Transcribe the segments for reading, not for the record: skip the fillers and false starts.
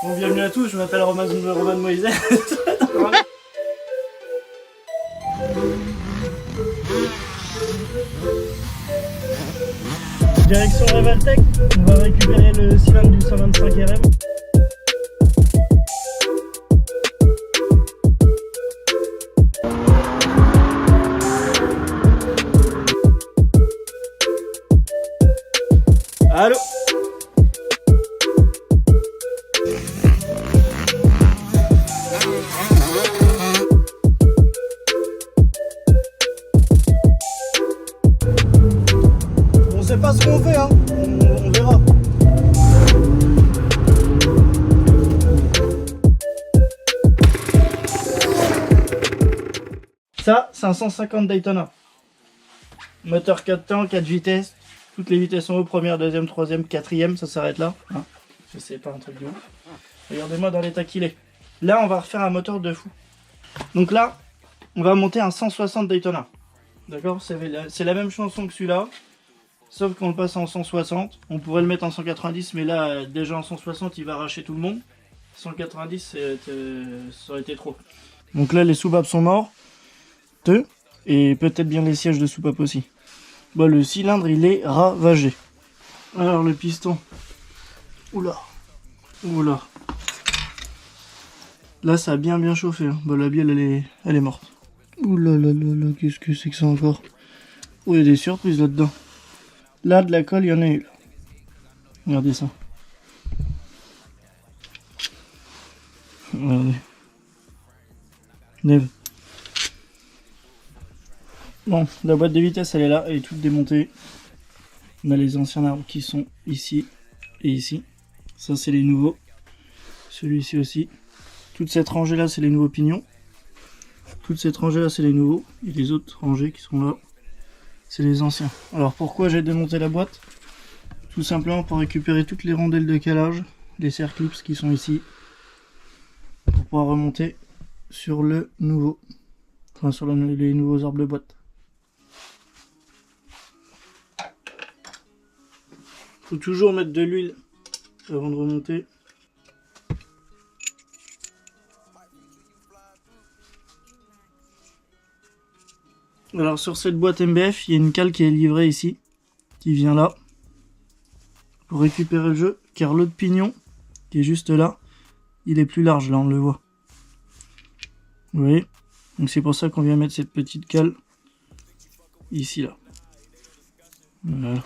Bon, bienvenue à tous, je m'appelle Roman Moïse. Direction Revaltech, on va récupérer le cylindre du 125 RM. Allô? On sait pas ce qu'on fait, hein. On verra. Ça, c'est un 150 Daytona. Moteur 4 temps, 4 vitesses. Toutes les vitesses en haut, première, deuxième, troisième, quatrième, ça s'arrête là. Hein, je sais pas, un truc de ouf. Regardez-moi dans l'état qu'il est. Là, on va refaire un moteur de fou. Donc là, on va monter un 160 Daytona. D'accord? C'est la même chanson que celui-là. Sauf qu'on le passe en 160. On pourrait le mettre en 190, mais là, déjà en 160, il va arracher tout le monde. 190, ça aurait été trop. Donc là, les soupapes sont morts. Et peut-être bien les sièges de soupape aussi. Bon, le cylindre, il est ravagé. Alors, le piston. Oula. Oula. Là, ça a bien chauffé. Hein. Bon, la bielle, elle est morte. Oula là là là, qu'est-ce que c'est que ça encore? Oh, il y a des surprises là-dedans. Là, de la colle, il y en a eu. Regardez ça. Regardez. Neve. Bon, la boîte de vitesse, elle est là, elle est toute démontée. On a les anciens arbres qui sont ici et ici. Ça, c'est les nouveaux. Celui-ci aussi. Toute cette rangée-là, c'est les nouveaux pignons. Toute cette rangée-là, c'est les nouveaux. Et les autres rangées qui sont là, c'est les anciens. Alors, pourquoi j'ai démonté la boîte? Tout simplement pour récupérer toutes les rondelles de calage, les serre clips qui sont ici, pour pouvoir remonter sur le nouveau. Enfin, sur les nouveaux arbres de boîte. Faut toujours mettre de l'huile avant de remonter. Alors sur cette boîte MBF, il y a une cale qui est livrée ici, qui vient là, pour récupérer le jeu, car l'autre pignon, qui est juste là, il est plus large, là on le voit. Vous voyez? Donc c'est pour ça qu'on vient mettre cette petite cale ici, là. Voilà.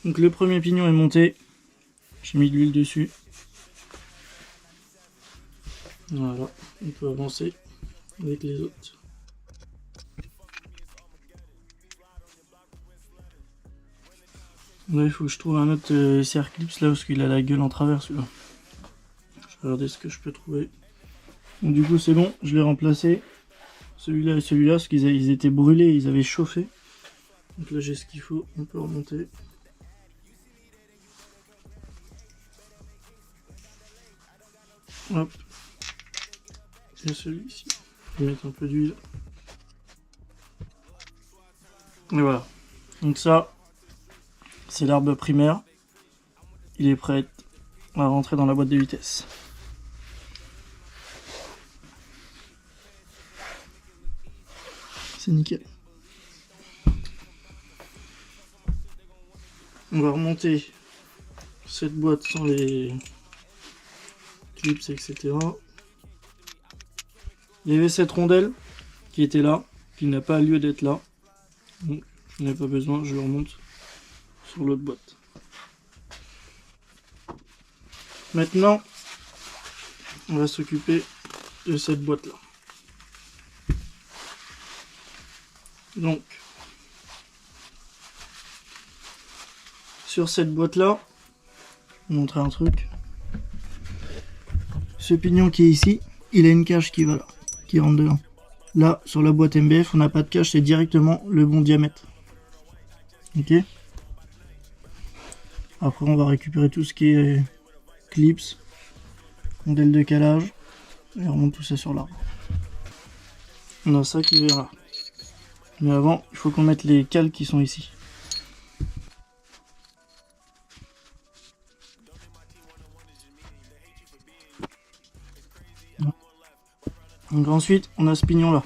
Donc le premier pignon est monté, j'ai mis de l'huile dessus. Voilà, on peut avancer avec les autres. Là il faut que je trouve un autre serre clips là parce qu'il a la gueule en travers celui-là. Je vais regarder ce que je peux trouver. Donc du coup c'est bon, je l'ai remplacé. Celui-là et celui-là parce qu'ils étaient brûlés, ils avaient chauffé. Donc là j'ai ce qu'il faut, on peut remonter. Hop. Et celui-ci. Je vais mettre un peu d'huile. Et voilà. Donc ça, c'est l'arbre primaire. Il est prêt à rentrer dans la boîte de vitesse. C'est nickel. On va remonter cette boîte sans les clips, etc. Il y avait cette rondelle qui était là, qui n'a pas lieu d'être là. Donc, je n'ai pas besoin, je le remonte sur l'autre boîte. Maintenant, on va s'occuper de cette boîte là. Donc, sur cette boîte là, je vais vous montrer un truc. Ce pignon qui est ici, il a une cage qui va là, qui rentre dedans. Là, sur la boîte MBF, on n'a pas de cage, c'est directement le bon diamètre. Ok. Après, on va récupérer tout ce qui est clips, dès le décalage, et on remonte tout ça sur l'arbre. On a ça qui verra. Mais avant, il faut qu'on mette les cales qui sont ici. Donc ensuite, on a ce pignon là.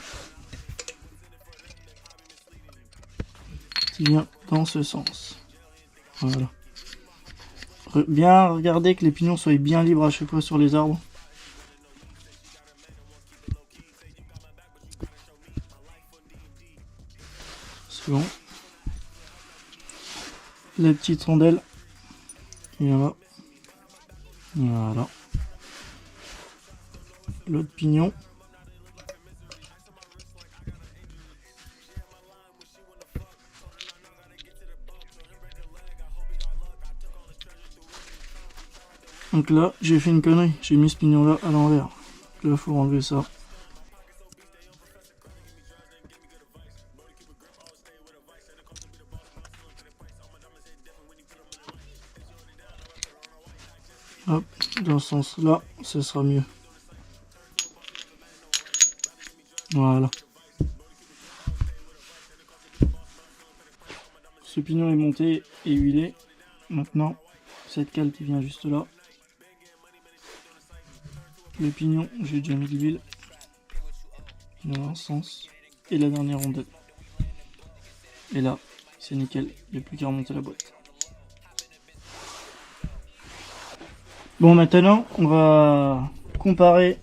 Qui vient dans ce sens. Voilà. Bien regarder que les pignons soient bien libres à chaque fois sur les arbres. C'est bon. La petite rondelle qui vient là. Voilà. L'autre pignon. Donc là, j'ai fait une connerie, j'ai mis ce pignon là à l'envers. Là, il faut enlever ça. Hop, dans ce sens là, ce sera mieux. Voilà. Ce pignon est monté et huilé. Maintenant, cette cale qui vient juste là. Le pignon, j'ai déjà mis de l'huile dans un sens. Et la dernière rondelle. Et là, c'est nickel. Il n'y a plus qu'à remonter la boîte. Bon, maintenant, on va comparer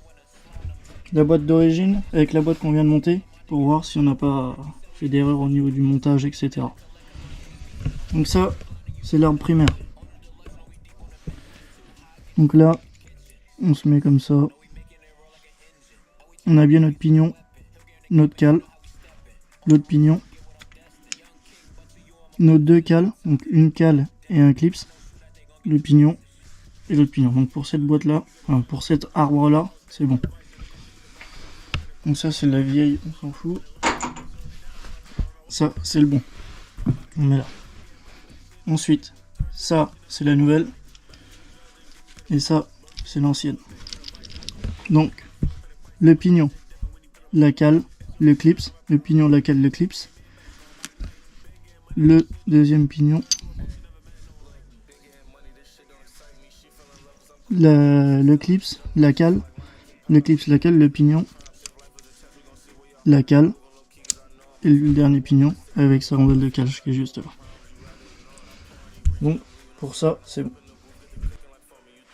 la boîte d'origine avec la boîte qu'on vient de monter pour voir si on n'a pas fait d'erreur au niveau du montage, etc. Donc ça, c'est l'arbre primaire. Donc là, on se met comme ça. On a bien notre pignon, notre cale, l'autre pignon, nos deux cales, donc une cale et un clips, le pignon et l'autre pignon. Donc pour cette boîte là, enfin pour cet arbre là, c'est bon. Donc ça c'est la vieille, on s'en fout. Ça c'est le bon. On met là. Ensuite, ça c'est la nouvelle. Et ça c'est l'ancienne. Donc le pignon, la cale, le clips, le pignon, la cale, le clips. Le deuxième pignon, le clips, la cale, le clips, la cale, le pignon, la cale, et le dernier pignon avec sa rondelle de cale qui est juste là. Bon, pour ça, c'est bon.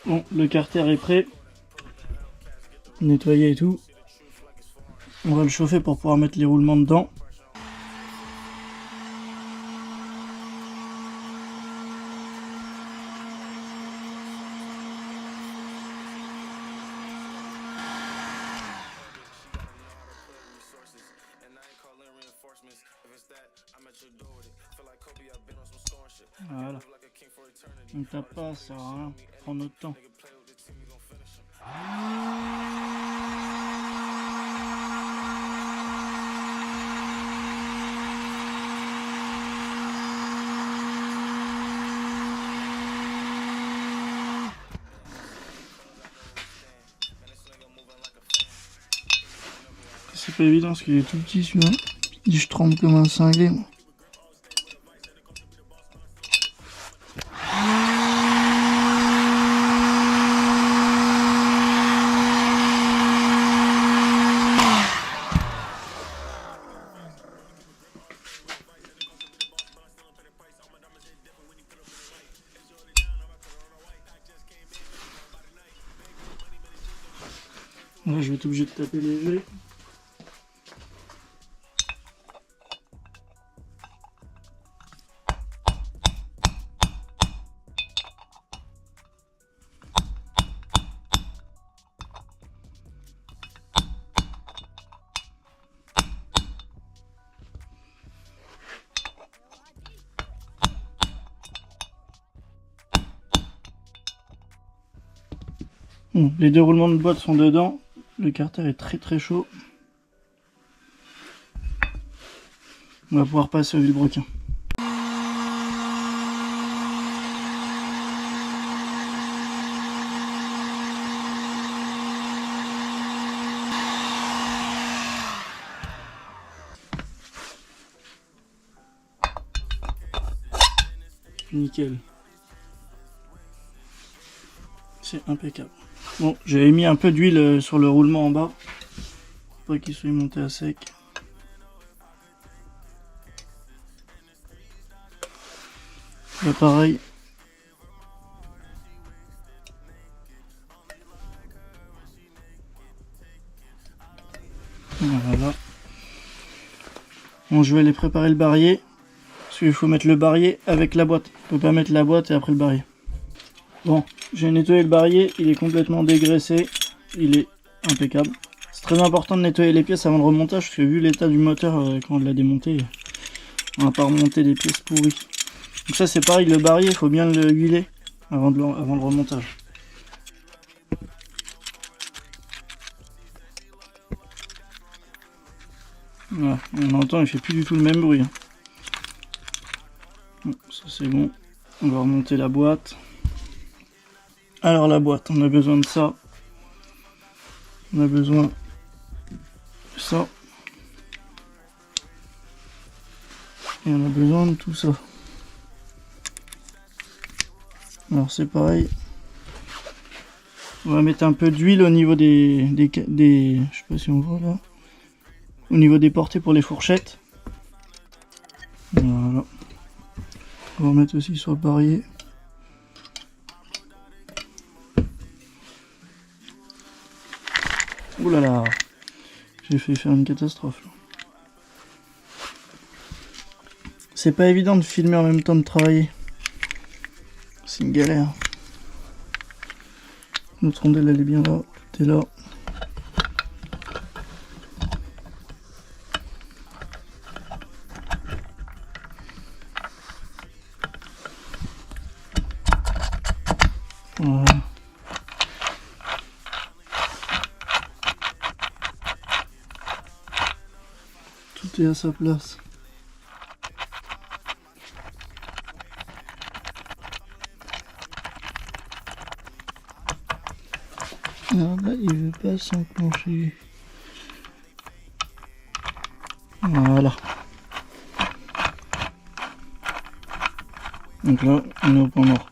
Bon, le carter est prêt, nettoyé et tout. On va le chauffer pour pouvoir mettre les roulements dedans. Voilà. Donc t'as pas, ça sert à rien. Prends notre temps. C'est pas évident parce qu'il est tout petit celui-là. Je tremble comme un cinglé. Là, je vais être obligé de taper léger. Bon, les deux roulements de boîte sont dedans. Le carter est très chaud. On va pouvoir passer au vilebrequin. nickel. C'est impeccable. Bon, j'avais mis un peu d'huile sur le roulement en bas. Pour pas qu'il soit monté à sec. Là pareil. Voilà. Bon, je vais aller préparer le barillet. Parce qu'il faut mettre le barillet avec la boîte. On peut pas mettre la boîte et après le barillet. Bon, j'ai nettoyé le barillet. Il est complètement dégraissé. Il est impeccable. C'est très important de nettoyer les pièces avant le remontage. Parce que vu l'état du moteur quand on l'a démonté, on va pas remonter des pièces pourries. Donc ça c'est pareil, le barillet, il faut bien le huiler avant le remontage. Voilà, on entend, il fait plus du tout le même bruit. Bon, ça c'est bon. On va remonter la boîte. Alors la boîte, on a besoin de ça. On a besoin de ça. Et on a besoin de tout ça. Alors c'est pareil. On va mettre un peu d'huile au niveau des je sais pas si on voit là. Au niveau des portées pour les fourchettes. Voilà. On va mettre aussi sur le barillet. Ouh là là. J'ai fait faire une catastrophe là. C'est pas évident de filmer en même temps de travailler. C'est une galère. Notre rondelle elle est bien là, tout est là. Voilà. Tout est à sa place. Alors là, il veut pas s'enclencher. Voilà. Donc là, on est au point mort.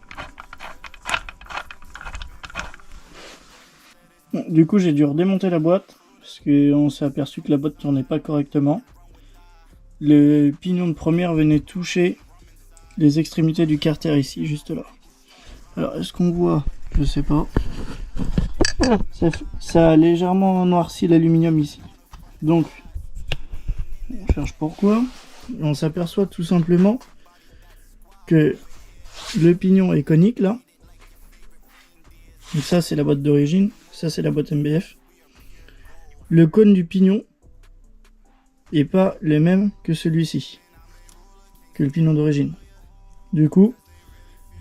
Bon, du coup, j'ai dû redémonter la boîte parce qu'on s'est aperçu que la boîte tournait pas correctement. Le pignon de première venait toucher les extrémités du carter ici, juste là. Alors, est-ce qu'on voit? Je sais pas. Ça a légèrement noirci l'aluminium ici. Donc, on cherche pourquoi. On s'aperçoit tout simplement que le pignon est conique là. Donc ça c'est la boîte d'origine, ça c'est la boîte MBF. Le cône du pignon est pas le même que celui-ci, que le pignon d'origine. Du coup,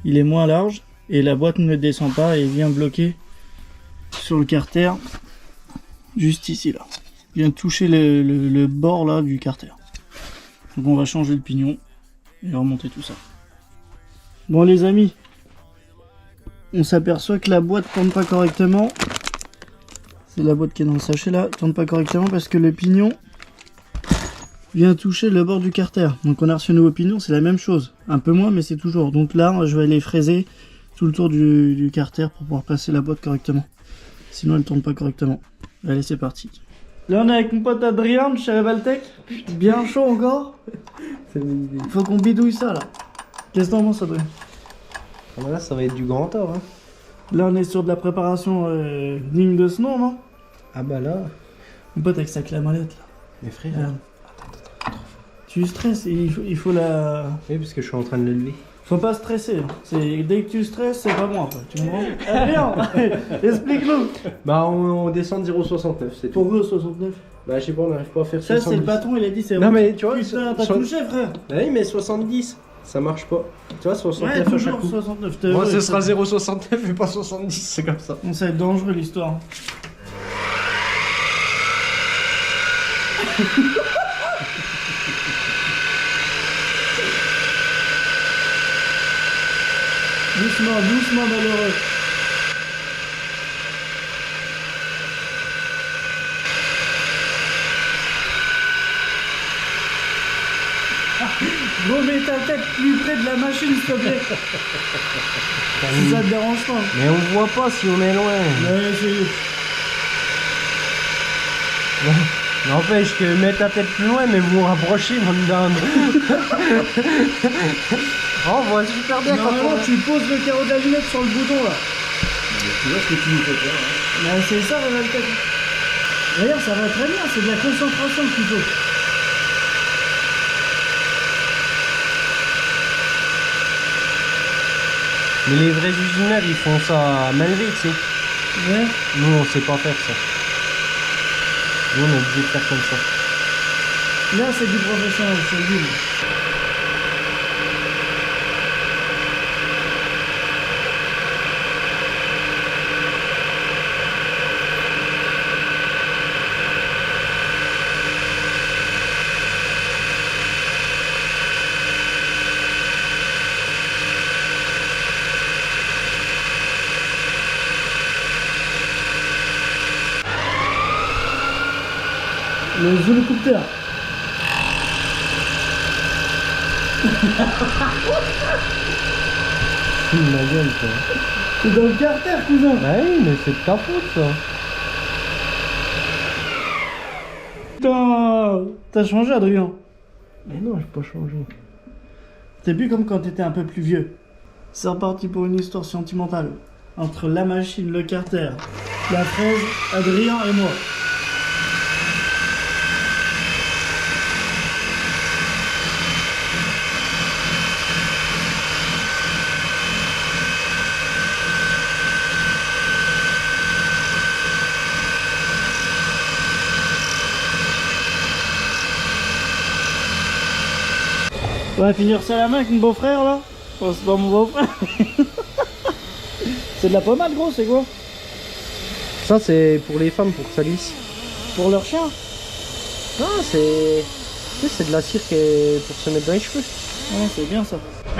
il est moins large et la boîte ne descend pas et vient bloquer sur le carter, juste ici là. Vient toucher le bord là du carter. Donc on va changer le pignon et remonter tout ça. Bon les amis, on s'aperçoit que la boîte tourne pas correctement. C'est la boîte qui est dans le sachet là, tourne pas correctement parce que le pignon vient toucher le bord du carter. Donc on a reçu un nouveau pignon, c'est la même chose. Un peu moins mais c'est toujours. Donc là je vais aller fraiser tout le tour du carter pour pouvoir passer la boîte correctement. Sinon elle tourne pas correctement. Allez c'est parti. Là on est avec mon pote Adrien de chez Revaltech. Bien chaud encore. Il faut qu'on bidouille ça là. Qu'est-ce que t'en penses Adrien? Ah bah là ça va être du grand tort hein. Là on est sur de la préparation digne de ce nom non? Ah bah là. Mon pote avec sa clé à molette là. Mais frère. Attends. Tu stresses, il faut la... Oui parce que je suis en train de le lever. Faut pas stresser. Dès que tu stresses, c'est pas bon après. Tu comprends? Adrien, explique-nous. Bah on descend de 0,69 c'est tout. Pourquoi 69? Bah je sais pas, on n'arrive pas à faire Ça 70. c'est le patron, il a dit c'est Non bon. mais tu vois. Putain, t'as touché frère. Bah oui mais 70, ça marche pas. Tu vois 69 Ouais, à chaque toujours coup. 69. Moi ce sera 0,69 et pas 70, c'est comme ça. Bon, ça va être dangereux l'histoire. Doucement malheureux. Remets ta tête plus près de la machine, s'il te plaît. Si ça te dérange pas. Mais on voit pas si on est loin. Ouais, c'est... N'empêche que mets ta tête plus loin, mais vous vous rapprochez, mon dame. Oh, on voit super bien quand Normalement, on... tu poses le carreau de la lunette sur le bouton, là. Tu vois ce que tu nous fais faire, hein. Mais c'est ça, la tête. D'ailleurs, ça va très bien, c'est de la concentration qu'il faut. Mais les vrais usineurs, ils font ça à main levée, tu sais. Ouais. Nous, on sait pas faire ça. Nous, on est obligé de faire comme ça. Là, c'est du professionnel, c'est le but. Le zoulcopter. Ma gueule, quoi. C'est dans le carter, cousin. Bah oui, mais c'est de ta faute, ça. Putain, t'as changé, Adrien. Mais non, j'ai pas changé. T'es plus comme quand t'étais un peu plus vieux. C'est reparti pour une histoire sentimentale. Entre la machine, le carter, la fraise, Adrien et moi. On va finir ça à la main avec mon beau-frère là. Oh, c'est pas mon beau-frère. C'est de la pommade, gros, c'est quoi? Ça, c'est pour les femmes, pour que ça lisse. Pour leur chien? Ah, c'est... Tu sais, c'est de la cire qui est pour se mettre dans les cheveux. Ouais, c'est bien ça.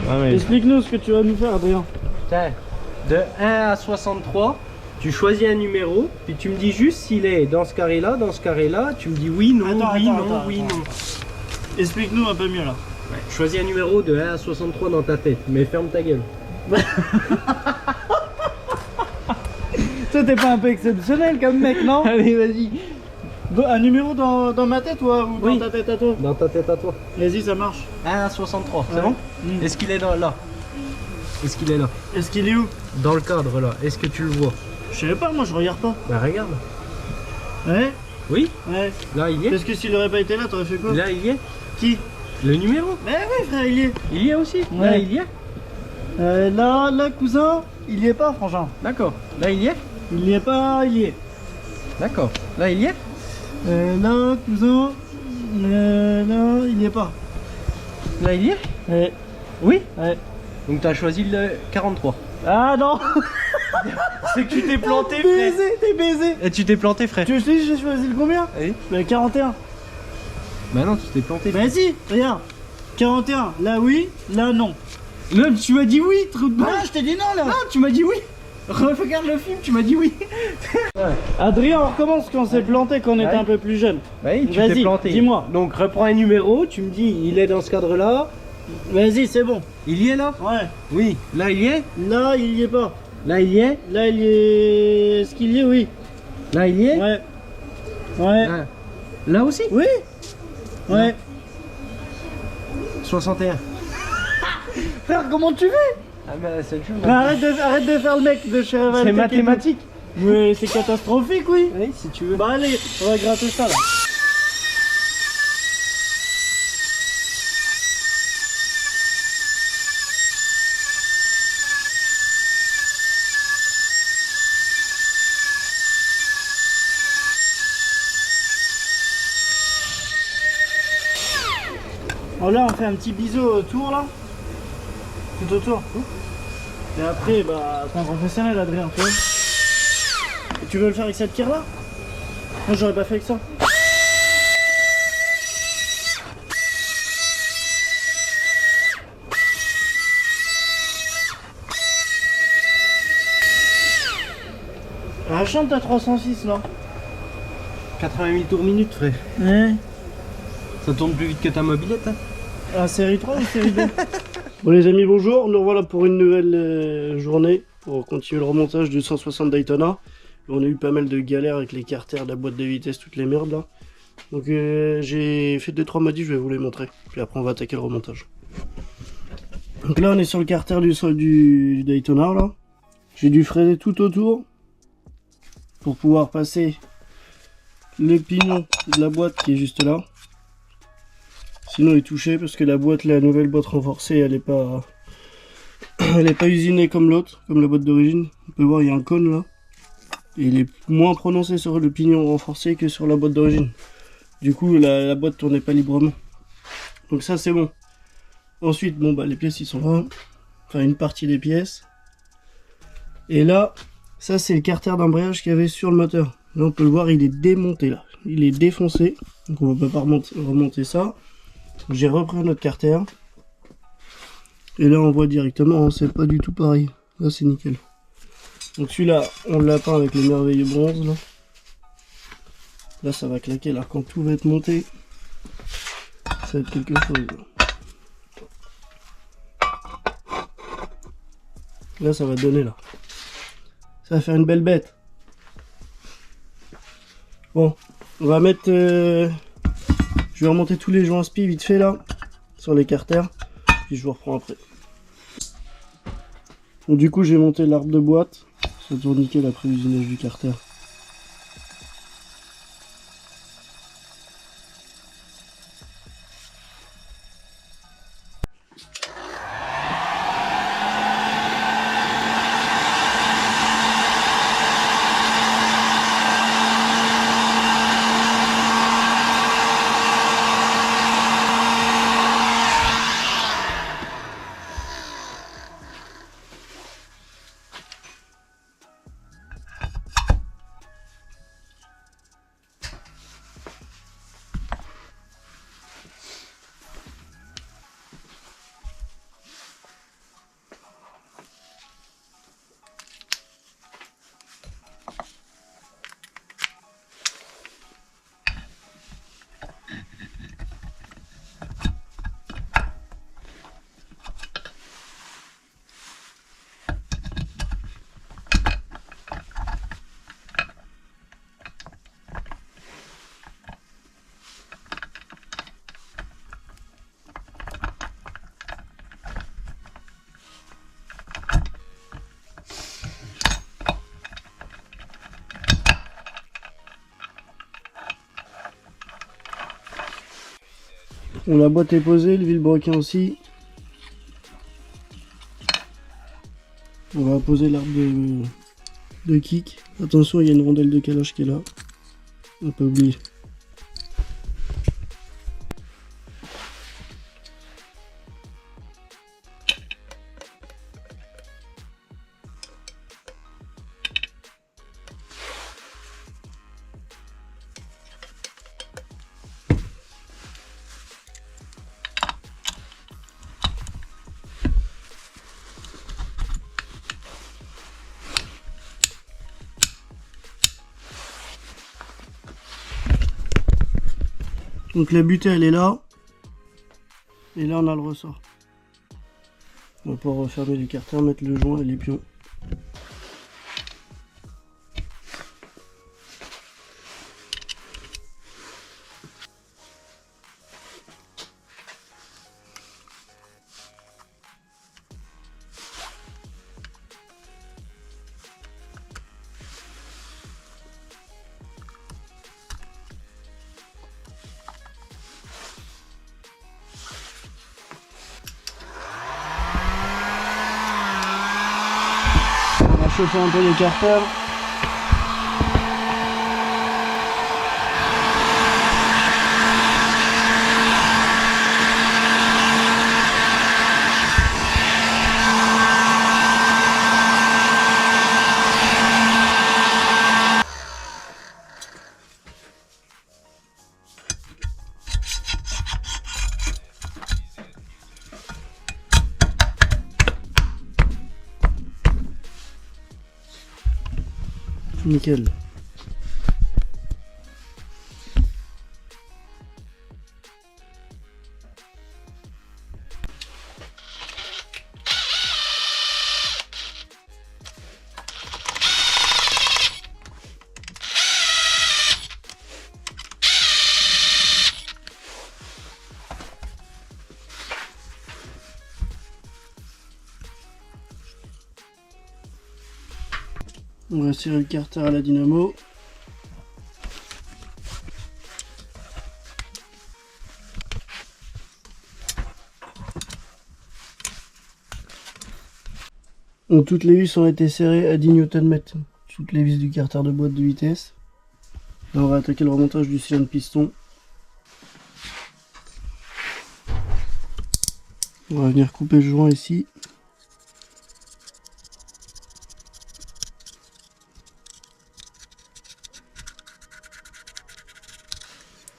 Ah, mais... Explique-nous ce que tu vas nous faire, Adrien. Putain, de 1 à 63, tu choisis un numéro, puis tu me dis juste s'il est dans ce carré-là, dans ce carré-là. Tu me dis oui, non, oui, non, oui, non. Explique-nous un peu mieux là. Ouais, choisis un numéro de 1 à 63 dans ta tête, mais ferme ta gueule. Toi, t'es pas un peu exceptionnel comme mec, non? Allez, vas-y. Un numéro dans ma tête ou Oui. dans ta tête à toi? Dans ta tête à toi. Vas-y, ça marche. 1 à 63, c'est Ouais. bon? Mm. Est-ce qu'il est là? Est-ce qu'il est là? Est-ce qu'il est où? Dans le cadre, là. Est-ce que tu le vois? Je sais pas, moi je regarde pas. Bah, regarde. Ouais? Oui, Ouais. là, il y est. Parce que s'il aurait pas été là, t'aurais fait quoi? Là, il y est. Qui? Le numéro. Mais oui, frère, il y est. Il y est aussi. Ouais. Là, il y est. Là, cousin, il y est pas, frangin. D'accord. Là, il y est. Il y est pas, il y est. D'accord. Là, il y est. Là, cousin, là, il y est pas. Là, il y est. Ouais. Oui. Ouais. Donc, tu as choisi le 43. Ah non. C'est que tu t'es planté, T'es baisé, t'es baisé. Et tu t'es planté, frère. Tu sais, j'ai choisi le combien? Oui. Le 41. Bah non, tu t'es planté. Vas-y, regarde. 41, là oui, là non. Là, tu m'as dit oui, trou de balle. Ah, je t'ai dit non là. Non, tu m'as dit oui. Regarde le film, tu m'as dit oui. Adrien, on recommence quand on s'est planté quand on était Ouais. un peu plus jeune. Oui, tu Vas-y, t'es planté. dis-moi. Donc, reprends un numéro, tu me dis, il est dans ce cadre-là. Vas-y, c'est bon. Il y est là. Ouais. Oui. Là, il y est. Là, il y est pas. Là, il y est. Là, il y est. Est-ce qu'il y est? Oui. Là, il y est. Ouais. Ouais. Ah. Là aussi. Oui. Ouais. 61. Frère, comment tu fais? Ah bah c'est le jeu. Arrête de faire le mec de chez Valtech et C'est tout. mathématique. Oui, c'est catastrophique, oui. Oui, si tu veux. Bah allez, on va gratter ça là. Alors là, on fait un petit bisou autour là. Tout autour. Et après, bah, c'est un professionnel, Adrien, tu vois. Et tu veux le faire avec cette pierre là? Moi, j'aurais pas fait avec ça. Ah, chante ta 306 là. 80 000 tours minute, frère. Ouais. Ça tourne plus vite que ta mobilette, hein. Ah, série 3 ou série 2? Bon les amis, bonjour, nous revoilà pour une nouvelle journée pour continuer le remontage du 160 Daytona. On a eu pas mal de galères avec les carters, la boîte de vitesse, toutes les merdes là. Donc j'ai fait 2-3 modifs, je vais vous les montrer. Puis après on va attaquer le remontage. Donc là on est sur le carter du Daytona là. J'ai dû freiner tout autour pour pouvoir passer le pignon de la boîte qui est juste là. Sinon il est touché parce que la boîte, la nouvelle boîte renforcée, elle est pas usinée comme l'autre, comme la boîte d'origine. On peut voir il y a un cône là. Et il est moins prononcé sur le pignon renforcé que sur la boîte d'origine. Du coup la boîte tournait pas librement. Donc ça c'est bon. Ensuite bon bah les pièces ils sont là. Enfin une partie des pièces. Et là, ça c'est le carter d'embrayage qu'il y avait sur le moteur. Là on peut le voir, il est démonté là. Il est défoncé. Donc on ne peut pas remonter ça. J'ai repris notre carter. Et là on voit directement, hein, c'est pas du tout pareil. Là c'est nickel. Donc celui-là, on l'a peint avec le merveilleux bronze là. Là ça va claquer là, quand tout va être monté. Ça va être quelque chose. Là ça va donner là. Ça va faire une belle bête. Bon, on va mettre... je vais remonter tous les joints spi vite fait là, sur les carters, puis je vous reprends après. Donc du coup j'ai monté l'arbre de boîte, ça tourne nickel après l'usinage du carter. Bon, la boîte est posée, le vilebrequin aussi. On va poser l'arbre de kick. Attention, il y a une rondelle de calage qui est là. On peut oublier. Donc la butée elle est là. Et là on a le ressort. On va pouvoir refermer les carters, mettre le joint et les pions. Chauffer un peu les carters. Nickel. On va serrer le carter à la dynamo. Donc, toutes les vis ont été serrées à 10 Nm. Toutes les vis du carter de boîte de vitesse. Là, on va attaquer le remontage du cylindre piston. On va venir couper le joint ici.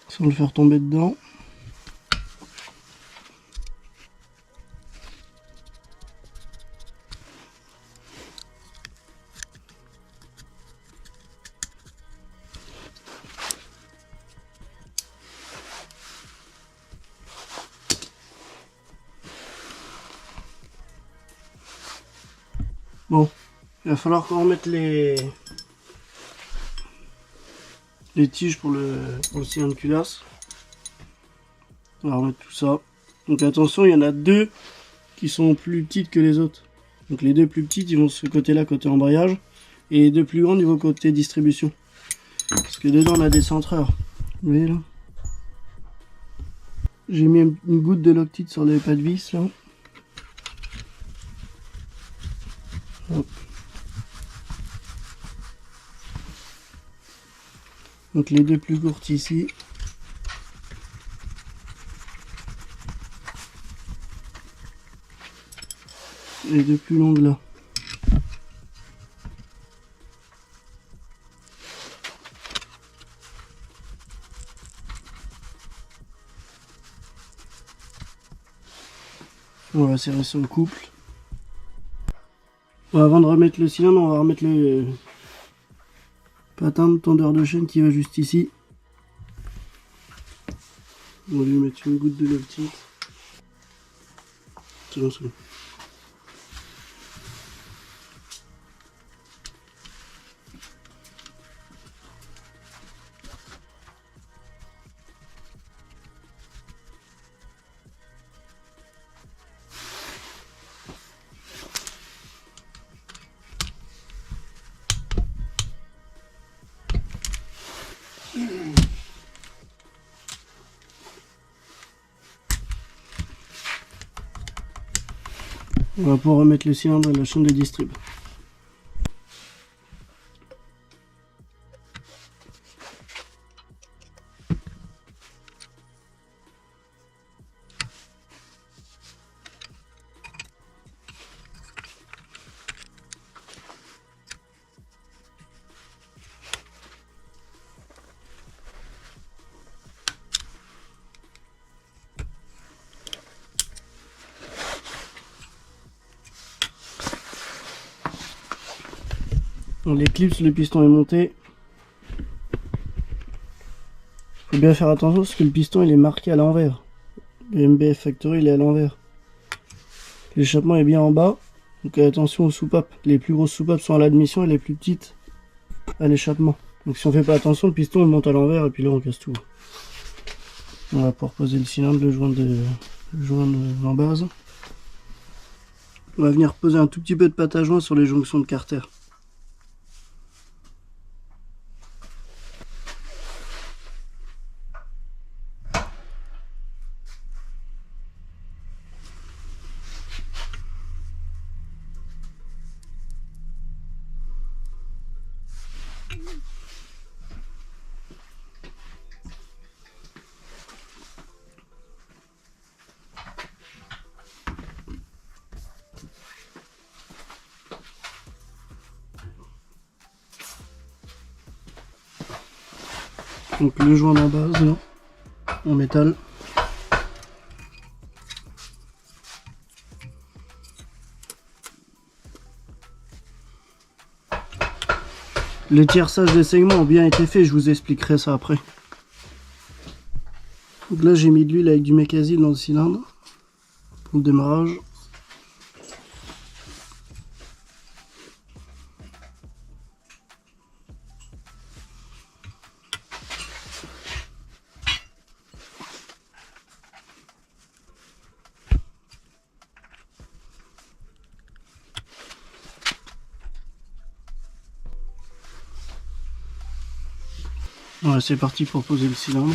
Sans le faire tomber dedans. Bon, il va falloir qu'on remette les tiges pour le cylindre culasse. On va remettre tout ça. Donc attention, il y en a deux qui sont plus petites que les autres. Donc les deux plus petites, ils vont ce côté-là, côté embrayage. Et les deux plus grandes, ils vont côté distribution. Parce que dedans, on a des centreurs. Vous voyez là? J'ai mis une goutte de Loctite sur les pas de vis là. Hop. Donc les deux plus courtes ici. Les deux plus longues là. On va serrer ça au couple. Bon, avant de remettre le cylindre, on va remettre le patin de tendeur de chaîne qui va juste ici. On va lui mettre une goutte de Loctite. C'est bon, c'est bon. On va pouvoir remettre le cylindre à la chaîne de distrib. On l'éclipse, le piston est monté. Faut bien faire attention parce que le piston il est marqué à l'envers. Le MBF Factory il est à l'envers. L'échappement est bien en bas. Donc attention aux soupapes. Les plus grosses soupapes sont à l'admission et les plus petites à l'échappement. Donc si on fait pas attention, le piston il monte à l'envers et puis là on casse tout. On va pouvoir poser le cylindre, le joint en base. On va venir poser un tout petit peu de pâte à joint sur les jonctions de carter. Donc le joint en base là, en métal. Les tierçages des segments ont bien été faits, je vous expliquerai ça après. Donc là j'ai mis de l'huile avec du Mecazil dans le cylindre pour le démarrage. Ouais, c'est parti pour poser le cylindre.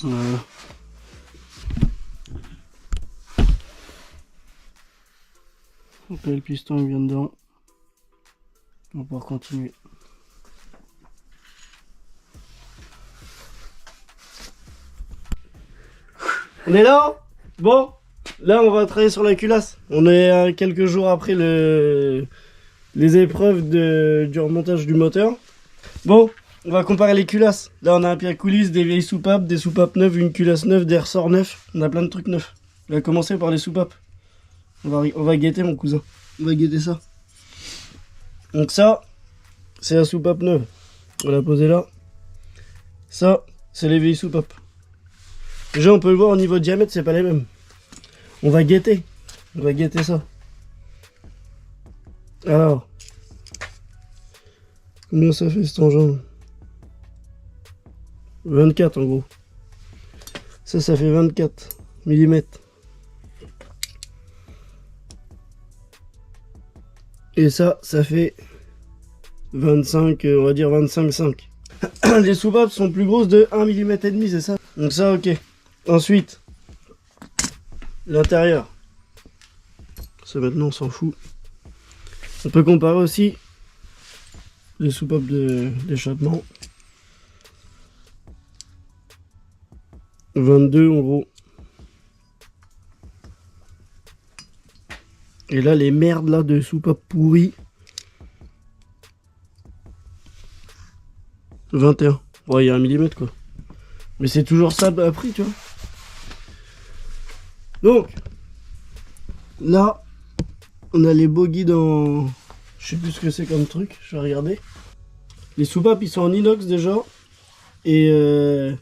Voilà. Donc là, le piston il vient dedans. On va pouvoir continuer. On est là? Bon, là on va travailler sur la culasse. On est quelques jours après les épreuves du remontage du moteur. Bon, on va comparer les culasses. Là on a un pied à coulisses, des vieilles soupapes, des soupapes neuves, une culasse neuve, des ressorts neufs. On a plein de trucs neufs. On va commencer par les soupapes. On va guetter mon cousin. On va guetter ça. Donc ça, c'est la soupape neuve. On va la poser là. Ça, c'est les vieilles soupapes. Déjà on peut le voir au niveau de diamètre, c'est pas les mêmes. On va guetter. On va guetter ça. Alors. Combien ça fait cet engin? 24 en gros. Ça fait 24 mm. Et ça fait 25, on va dire 25,5. Les soupapes sont plus grosses de 1 mm et demi, c'est ça? Donc ça, ok. Ensuite, l'intérieur. Ça maintenant, on s'en fout. On peut comparer aussi les soupapes d'échappement. 22 en gros. Et là, les merdes là de soupapes pourries. 21. Ouais, il y a 1 mm quoi. Mais c'est toujours ça à prix, tu vois. Donc, là, on a les bogies dans... Je sais plus ce que c'est comme truc, je vais regarder. Les soupapes, ils sont en inox déjà. Et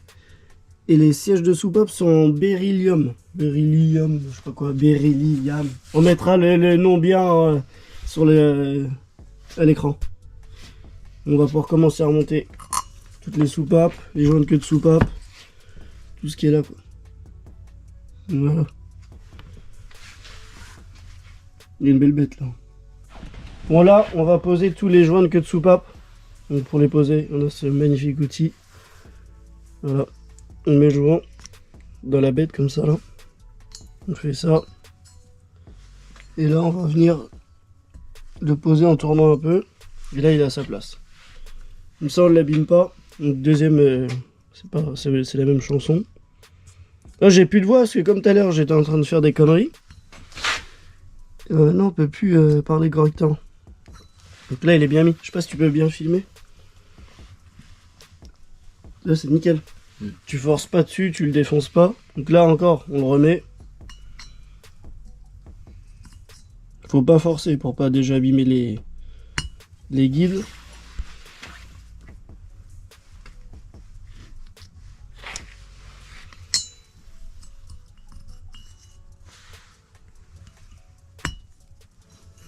les sièges de soupapes sont en beryllium. Beryllium, je sais pas quoi, beryllium. On mettra le nom bien sur à l'écran. On va pouvoir commencer à remonter toutes les soupapes, les joints de queue de soupape, tout ce qui est là, quoi. Voilà. Il y a une belle bête là. Bon là, on va poser tous les joints de queue de soupape. Donc pour les poser, on a ce magnifique outil. Voilà. On met le joint dans la bête comme ça là. On fait ça. Et là, on va venir le poser en tournant un peu. Et là, il est à sa place. Comme ça, on ne l'abîme pas. Donc deuxième, c'est la même chanson. Là, j'ai plus de voix parce que comme tout à l'heure, j'étais en train de faire des conneries. Non, on peut plus parler correctement. Donc là, il est bien mis. Je sais pas si tu peux bien filmer. Là, c'est nickel. Tu forces pas dessus, tu le défonces pas. Donc là encore, on le remet. Faut pas forcer pour pas déjà abîmer les guides.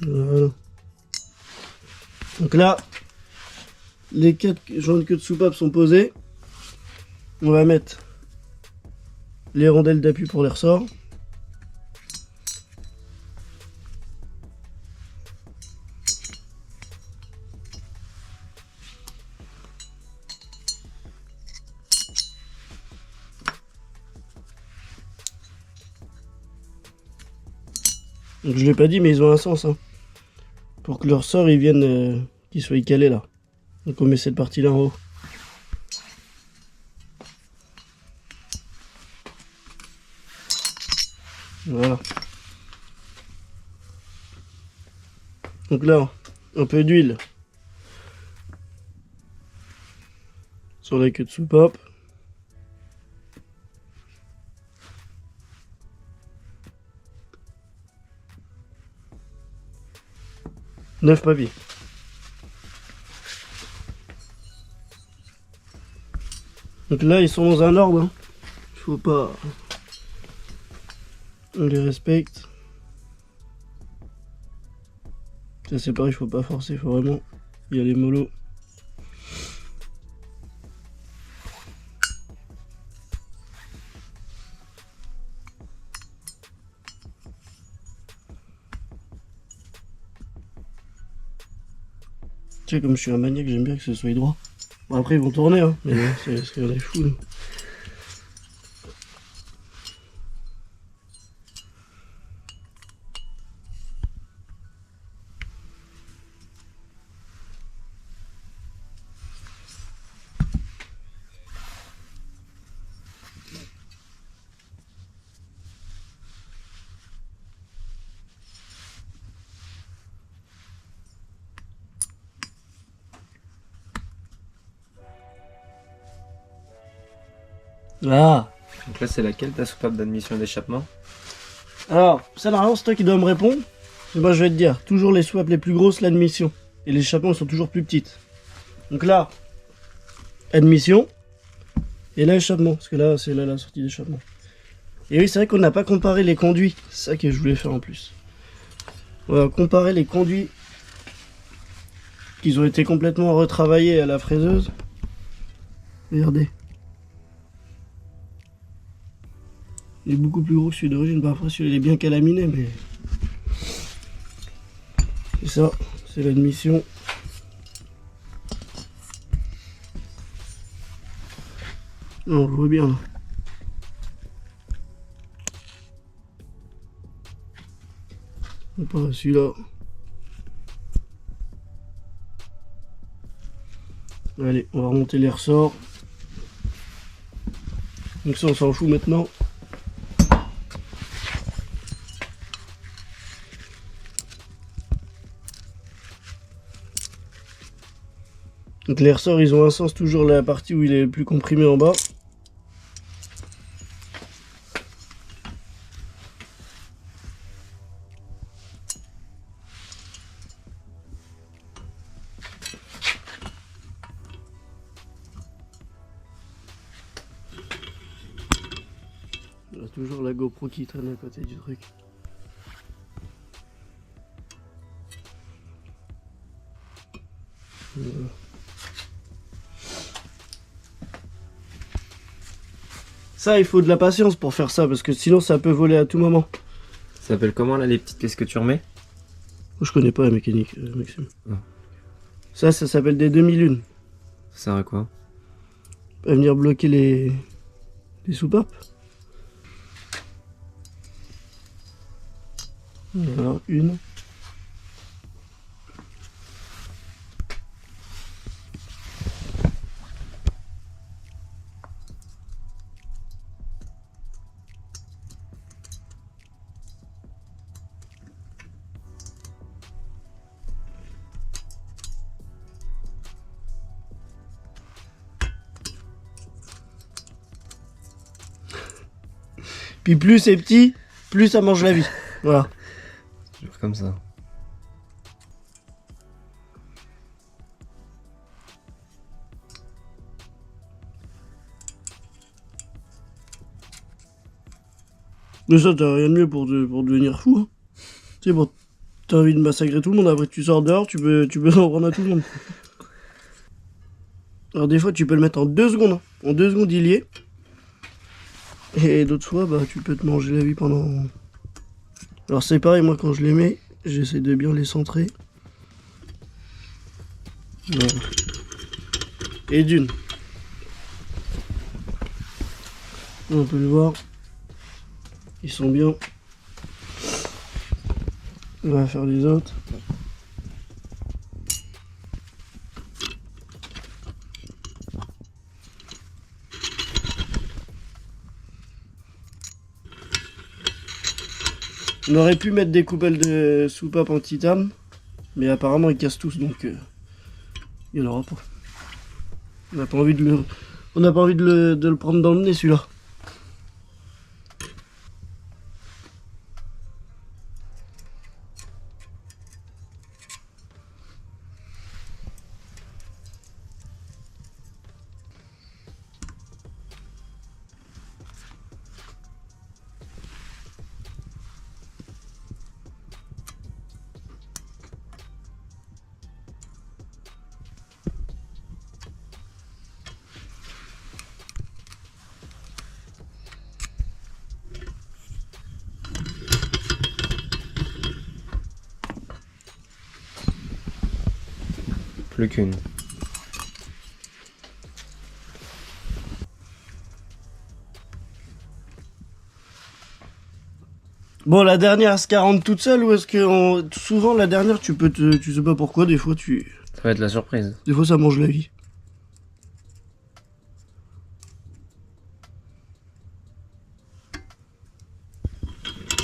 Voilà. Donc là, les 4 joints de queue de soupape sont posés. On va mettre les rondelles d'appui pour les ressorts. Donc je l'ai pas dit, mais ils ont un sens. Hein. Pour que le ressort, ils viennent, qu'ils soient calés là. Donc on met cette partie là en haut. Voilà. Donc là, un peu d'huile sur la queue de soupape. Neuf papiers. Donc là, ils sont dans un ordre. Hein. Faut pas... On les respecte. Ça c'est pareil, faut pas forcer, faut vraiment y aller mollo. Tu sais, comme je suis un maniaque, j'aime bien que ce soit droit. Bon, après ils vont tourner, hein, mais c'est parce qu'on est fou. Nous. Ah. Donc là, c'est laquelle ta soupape d'admission d'échappement? Alors, ça normalement c'est toi qui dois me répondre. Mais moi je vais te dire, toujours les soupapes les plus grosses, l'admission. Et les échappements sont toujours plus petites. Donc là, admission. Et là, échappement. Parce que là, c'est là la sortie d'échappement. Et oui, c'est vrai qu'on n'a pas comparé les conduits. C'est ça que je voulais faire en plus. On va comparer les conduits qui ont été complètement retravaillés à la fraiseuse. Regardez. Il est beaucoup plus gros que celui d'origine. Parfois, celui-là il est bien calaminé, mais... C'est ça, c'est l'admission. On le voit bien là. On part à celui-là. Allez, on va remonter les ressorts. Donc ça, on s'en fout maintenant. Donc les ressorts, ils ont un sens, toujours la partie où il est le plus comprimé en bas. Il y a toujours la GoPro qui traîne à côté du truc. Voilà. Ça, il faut de la patience pour faire ça, parce que sinon ça peut voler à tout moment. Ça s'appelle comment là les petites pièces que tu remets? Je connais pas la mécanique, Maxime. Ah. Ça s'appelle des demi-lunes. Ça sert à quoi? À venir bloquer les soupapes. Voilà, une. Puis plus c'est petit, plus ça mange la vie. Voilà. Toujours comme ça. Mais ça, t'as rien de mieux pour devenir fou. Hein. Tu sais, bon, t'as envie de massacrer tout le monde, après tu sors dehors, tu peux en prendre à tout le monde. Alors des fois, tu peux le mettre en 2 secondes. Hein. En 2 secondes, il y est. Et d'autres fois, bah, tu peux te manger la vie pendant... Alors c'est pareil, moi quand je les mets, j'essaie de bien les centrer. Voilà. Et d'une. On peut le voir. Ils sont bien. On va faire les autres. On aurait pu mettre des coupelles de soupape en titane, mais apparemment ils cassent tous, donc il n'y en aura pas. On n'a pas envie de le prendre dans le nez celui-là. Plus qu'une. Bon, la dernière, est-ce qu'elle rentre toute seule ou est-ce que souvent la dernière, tu sais pas pourquoi, des fois Ça va être la surprise. des fois ça mange la vie.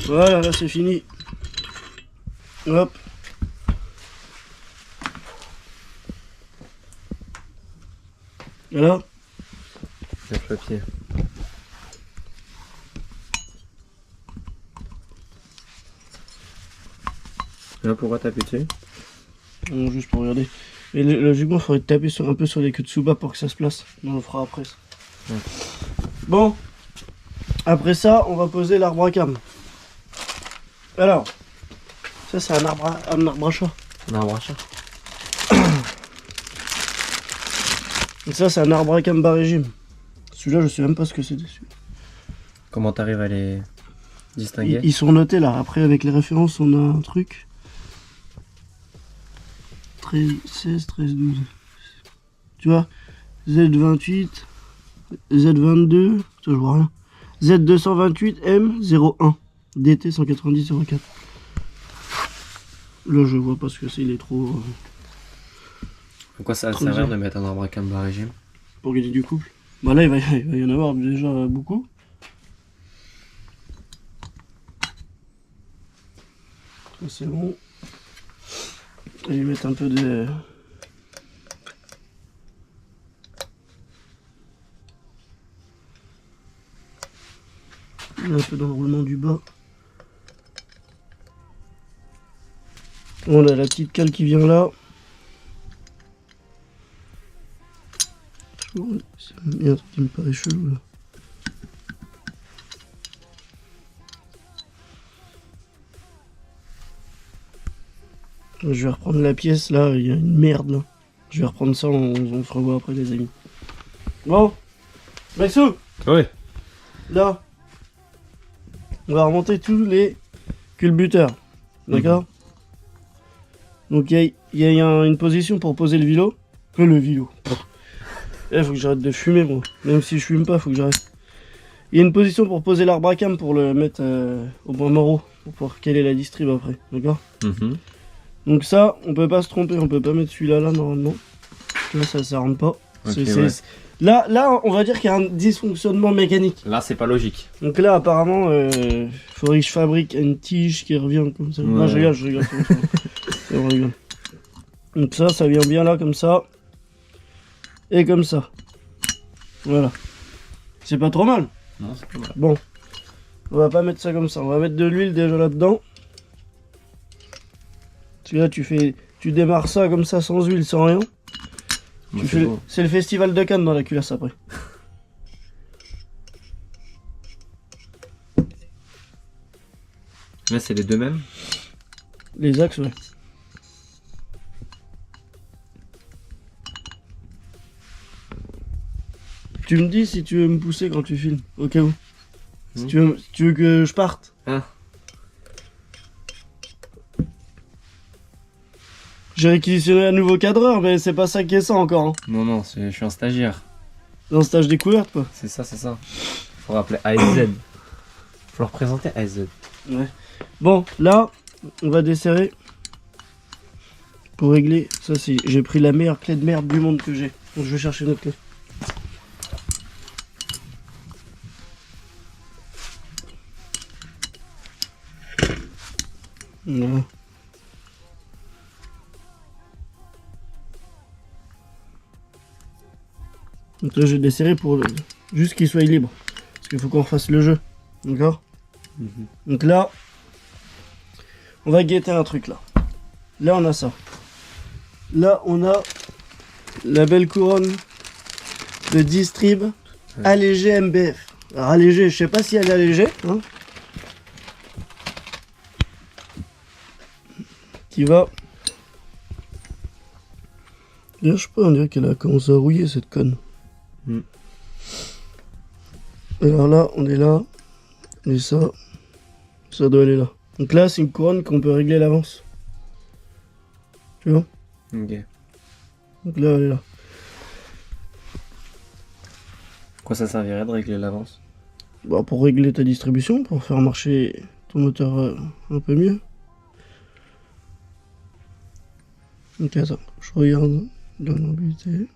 Voilà, là c'est fini. Hop. Voilà. Le papier. Là, pourquoi taper dessus? Non, juste pour regarder. Et logiquement, il faudrait taper un peu sur les queues de Suba pour que ça se place. On le fera après. Ouais. Bon. Après ça, on va poser l'arbre à cam. Alors. Ça, c'est un arbre à chat. Un arbre à chat. Et ça, c'est un arbre à cam bas régime. Celui-là, je sais même pas ce que c'est dessus. Comment t'arrives à les distinguer? Ils sont notés là. Après, avec les références, on a un truc. 13, 16, 13, 12. Tu vois, Z28, Z22, ça je vois rien. Z228, M01, DT 190-04. Là, je vois pas ce que c'est, il est trop. Pourquoi ça va Trop servir bien. de mettre un arbre à cam bas régime? Pour gagner du couple. Bah là, il va y en avoir déjà beaucoup. Ça, c'est bon. Je vais mettre un peu de. Un peu d'enroulement du bas. On a la petite cale qui vient là. Il y a un truc qui me paraît chelou là. Je vais reprendre la pièce là, il y a une merde là. Je vais reprendre ça, on se revoit après les amis. Bon, Maxou, Oui. là, on va remonter tous les culbuteurs, d'accord? Donc il y a une position pour poser le vilo. Le vilo. Il faut que j'arrête de fumer moi. Même si je fume pas, faut que j'arrête. Il y a une position pour poser l'arbre à cam pour le mettre au point moro. Pour pouvoir caler la distrib après, d'accord? Donc ça, on peut pas se tromper, on peut pas mettre celui-là là normalement. Là ça rentre pas. Ok, C'est- ouais. Là, on va dire qu'il y a un dysfonctionnement mécanique. Là, c'est pas logique. Donc là, apparemment, faudrait que je fabrique une tige qui revient comme ça. Ouais. Non, je rigole. Je rigole. Donc ça vient bien là comme ça. Et comme ça. Voilà. C'est pas trop mal. Non, c'est pas mal. Bon. On va pas mettre ça comme ça. On va mettre de l'huile déjà là-dedans. Parce que là, tu démarres ça comme ça sans huile, sans rien. Moi, Tu c'est fais- beau. C'est le festival de Cannes dans la culasse après. Là, c'est les deux mêmes. Les axes, ouais. Tu me dis si tu veux me pousser quand tu filmes, au cas où. Si tu veux que je parte. Ah. J'ai réquisitionné un nouveau cadreur, mais c'est pas ça qui est ça encore. Hein. Non, non, je suis un stagiaire. Dans le stage découverte, quoi. C'est ça, c'est ça. Faut rappeler ASZ. Faut leur présenter ASZ. Ouais. Bon, là, on va desserrer pour régler. Ça, c'est, j'ai pris la meilleure clé de merde du monde que j'ai. Donc je vais chercher notre clé. Voilà. Donc là, j'ai desserré pour juste qu'il soit libre. Parce qu'il faut qu'on refasse le jeu. D'accord? Donc là, on va guetter un truc là. Là, on a ça. Là, on a la belle couronne de Distrib allégée MBF. Alors, allégée, je sais pas si elle est allégée. Hein, qui va. Là, je sais pas, on dirait qu'elle a commencé à rouiller cette conne. Alors là, on est là. Et ça doit aller là. Donc là, c'est une couronne qu'on peut régler à l'avance. Tu vois? Ok. Donc là, elle est là. Quoi ça servirait de régler l'avance? Bah, pour régler ta distribution, pour faire marcher ton moteur un peu mieux. Ok, attends, je regarde dans l'ambiguïté.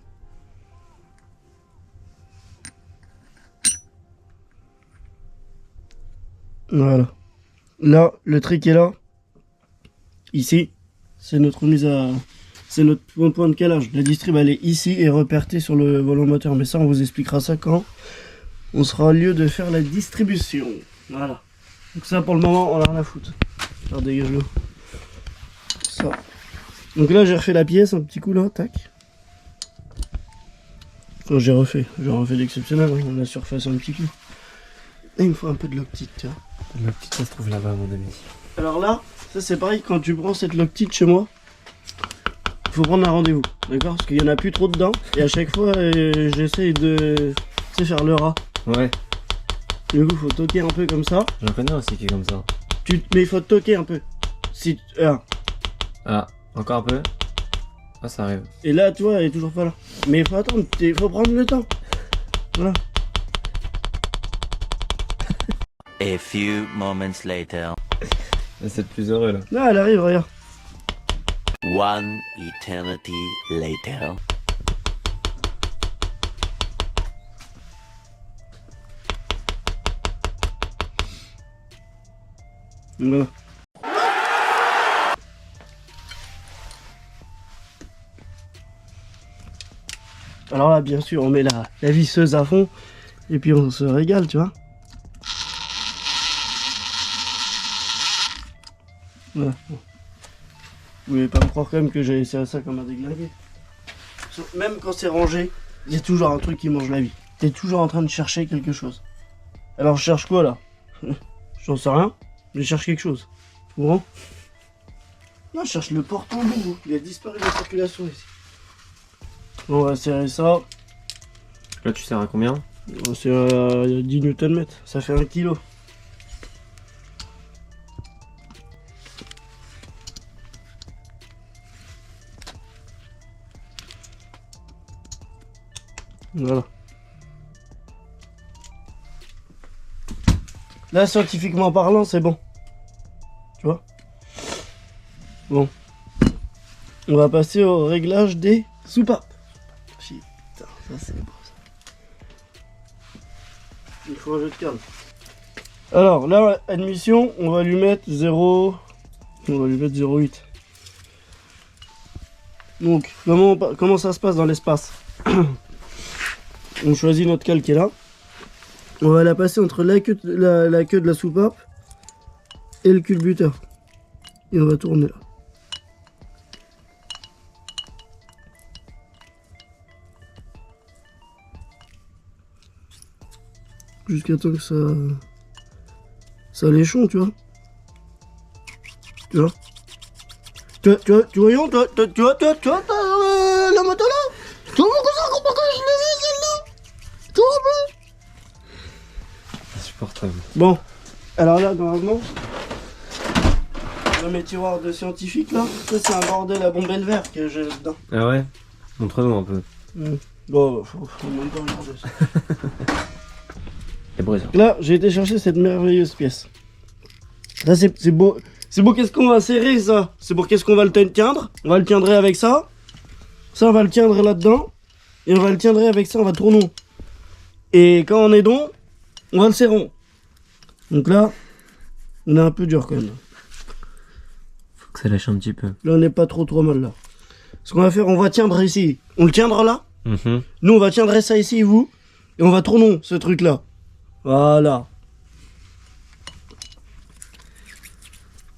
Voilà. Là, le trick est là. Ici, c'est notre mise à... C'est notre point de calage. La distrib, elle est ici et repertée sur le volant moteur. Mais ça, on vous expliquera ça quand on sera au lieu de faire la distribution. Voilà. Donc ça, pour le moment, on a rien à foutre. Alors, dégage-le. Ça. Donc là, j'ai refait la pièce, un petit coup là, tac. Enfin, j'ai refait l'exceptionnel, hein. On a surfait un petit coup. Et il me faut un peu de loctite, tu vois. La petite ça se trouve là-bas, mon ami. Alors là, ça c'est pareil, quand tu prends cette loctite chez moi, il faut prendre un rendez-vous, d'accord? Parce qu'il n'y en a plus trop dedans, et à chaque fois, j'essaye de, tu sais, faire le rat. Ouais. Du coup, il faut toquer un peu comme ça. J'en connais aussi qui est comme ça. Mais il faut toquer un peu. Si, Ah, encore un peu. Ah, ça arrive. et là, tu vois, elle est toujours pas là. Mais il faut attendre, il faut prendre le temps. Voilà. A few moments later. C'est le plus heureux là. Là, elle arrive, regarde. One eternity later. Voilà. Alors là, bien sûr, on met la visseuse à fond et puis on se régale, tu vois. Voilà. Vous voulez pas me croire quand même que j'ai essayé ça comme un déglingué. Même quand c'est rangé, il y a toujours un truc qui mange la vie. T'es toujours en train de chercher quelque chose. Alors je cherche quoi là? J'en sais rien, mais je cherche quelque chose. Tu comprends? Non, je cherche le porte-embout. Il a disparu de la circulation ici. On va serrer ça. Là, tu sers à combien? C'est 10 Nm. Ça fait 1 kg. Voilà. Là, scientifiquement parlant, c'est bon. Tu vois? Bon. On va passer au réglage des soupapes. Putain, ça c'est beau ça. Il faut un jeu de calme. Alors là, admission, on va lui mettre 0. On va lui mettre 0,8. Donc, comment ça se passe dans l'espace? On choisit notre cale qui est là. On va la passer entre la queue de la soupape et le culbuteur. Et on va tourner là. Jusqu'à temps que ça léchon, tu vois. Tu vois. Tu vois la moto là. Tu vois comment je l'ai vu celle-là. Tu vois un peu. Insupportable. Bon, alors là, normalement, dans mes tiroirs de scientifiques là, ça c'est un bordel à bomber le verre que j'ai dedans. Ah ouais? Montre-nous un peu. Bon, faut même pas regarder ça. Les bruits. Là, j'ai été chercher cette merveilleuse pièce. Là, c'est beau. C'est pour qu'est-ce qu'on va serrer ça? C'est pour qu'est-ce qu'on va le tiendre? On va le tiendrer avec ça. Ça, on va le tiendrer là-dedans. Et on va le tiendrer avec ça, on va tourner. Et quand on est don, on va le serrer. Donc là, on est un peu dur quand même. Faut que ça lâche un petit peu. Là, on n'est pas trop mal là. Ce qu'on va faire, on va tiendre ici. On le tiendra là. Nous, on va tiendre ça ici, vous. Et on va tourner ce truc-là. Voilà.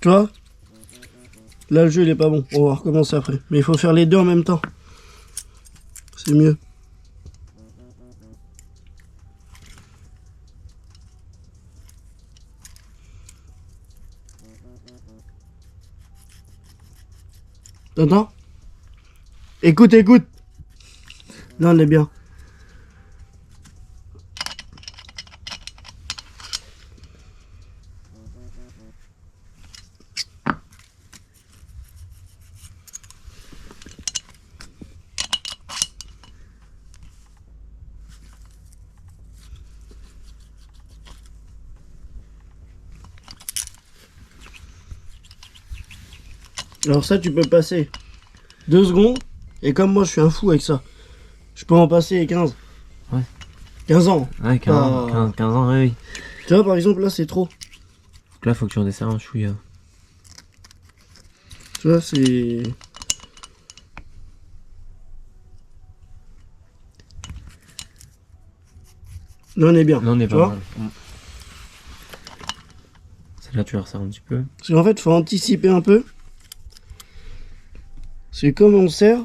Tu vois? Là, le jeu, il est pas bon. On va recommencer après. Mais il faut faire les deux en même temps. C'est mieux. T'entends? Écoute. Là, on est bien. Alors ça, tu peux passer 2 secondes. Et comme moi, je suis un fou avec ça, je peux en passer 15. Ouais. 15 ans. Ouais, 15 ans, oui. Tu vois, par exemple, là, c'est trop. Donc là, faut que tu en desserres un chouïa. Tu vois, c'est... Là, on est bien. Là, on est tu pas vois mal. Celle-là, tu la resserres un petit peu. Parce qu'en fait, faut anticiper un peu. C'est comme on serre,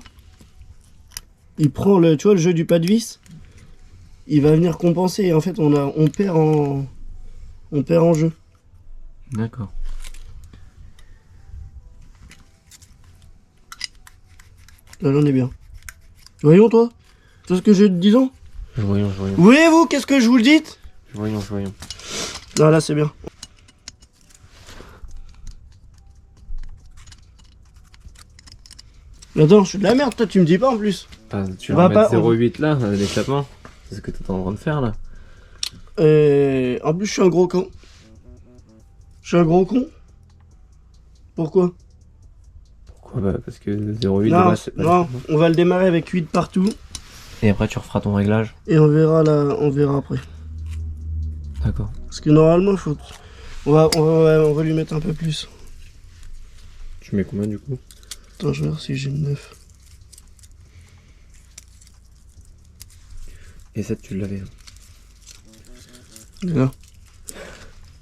il prend le, tu vois, le jeu du pas de vis, il va venir compenser. Et en fait, on perd en jeu. D'accord. Là, on est bien. Voyons, toi. Tu vois ce que je te dis donc? Voyons. Voyez-vous, qu'est-ce que je vous le dis? Voyons. Non, là, c'est bien. Attends, je suis de la merde, toi, tu me dis pas en plus. Ah, tu On vas va mettre pas- 0,8 là, l'échappement. C'est ce que t'es en train de faire là. En plus, je suis un gros con. Je suis un gros con. Pourquoi? Pourquoi? Bah, parce que 0,8 de Non, base, c'est pas non, l'échappement. on va le démarrer avec 8 partout. Et après, tu referas ton réglage. Et on verra là, on verra après. D'accord. Parce que normalement, il faut... on va lui mettre un peu plus. Tu mets combien du coup? Attends, je vais voir si j'ai une 9. Et 7, tu l'avais. Là.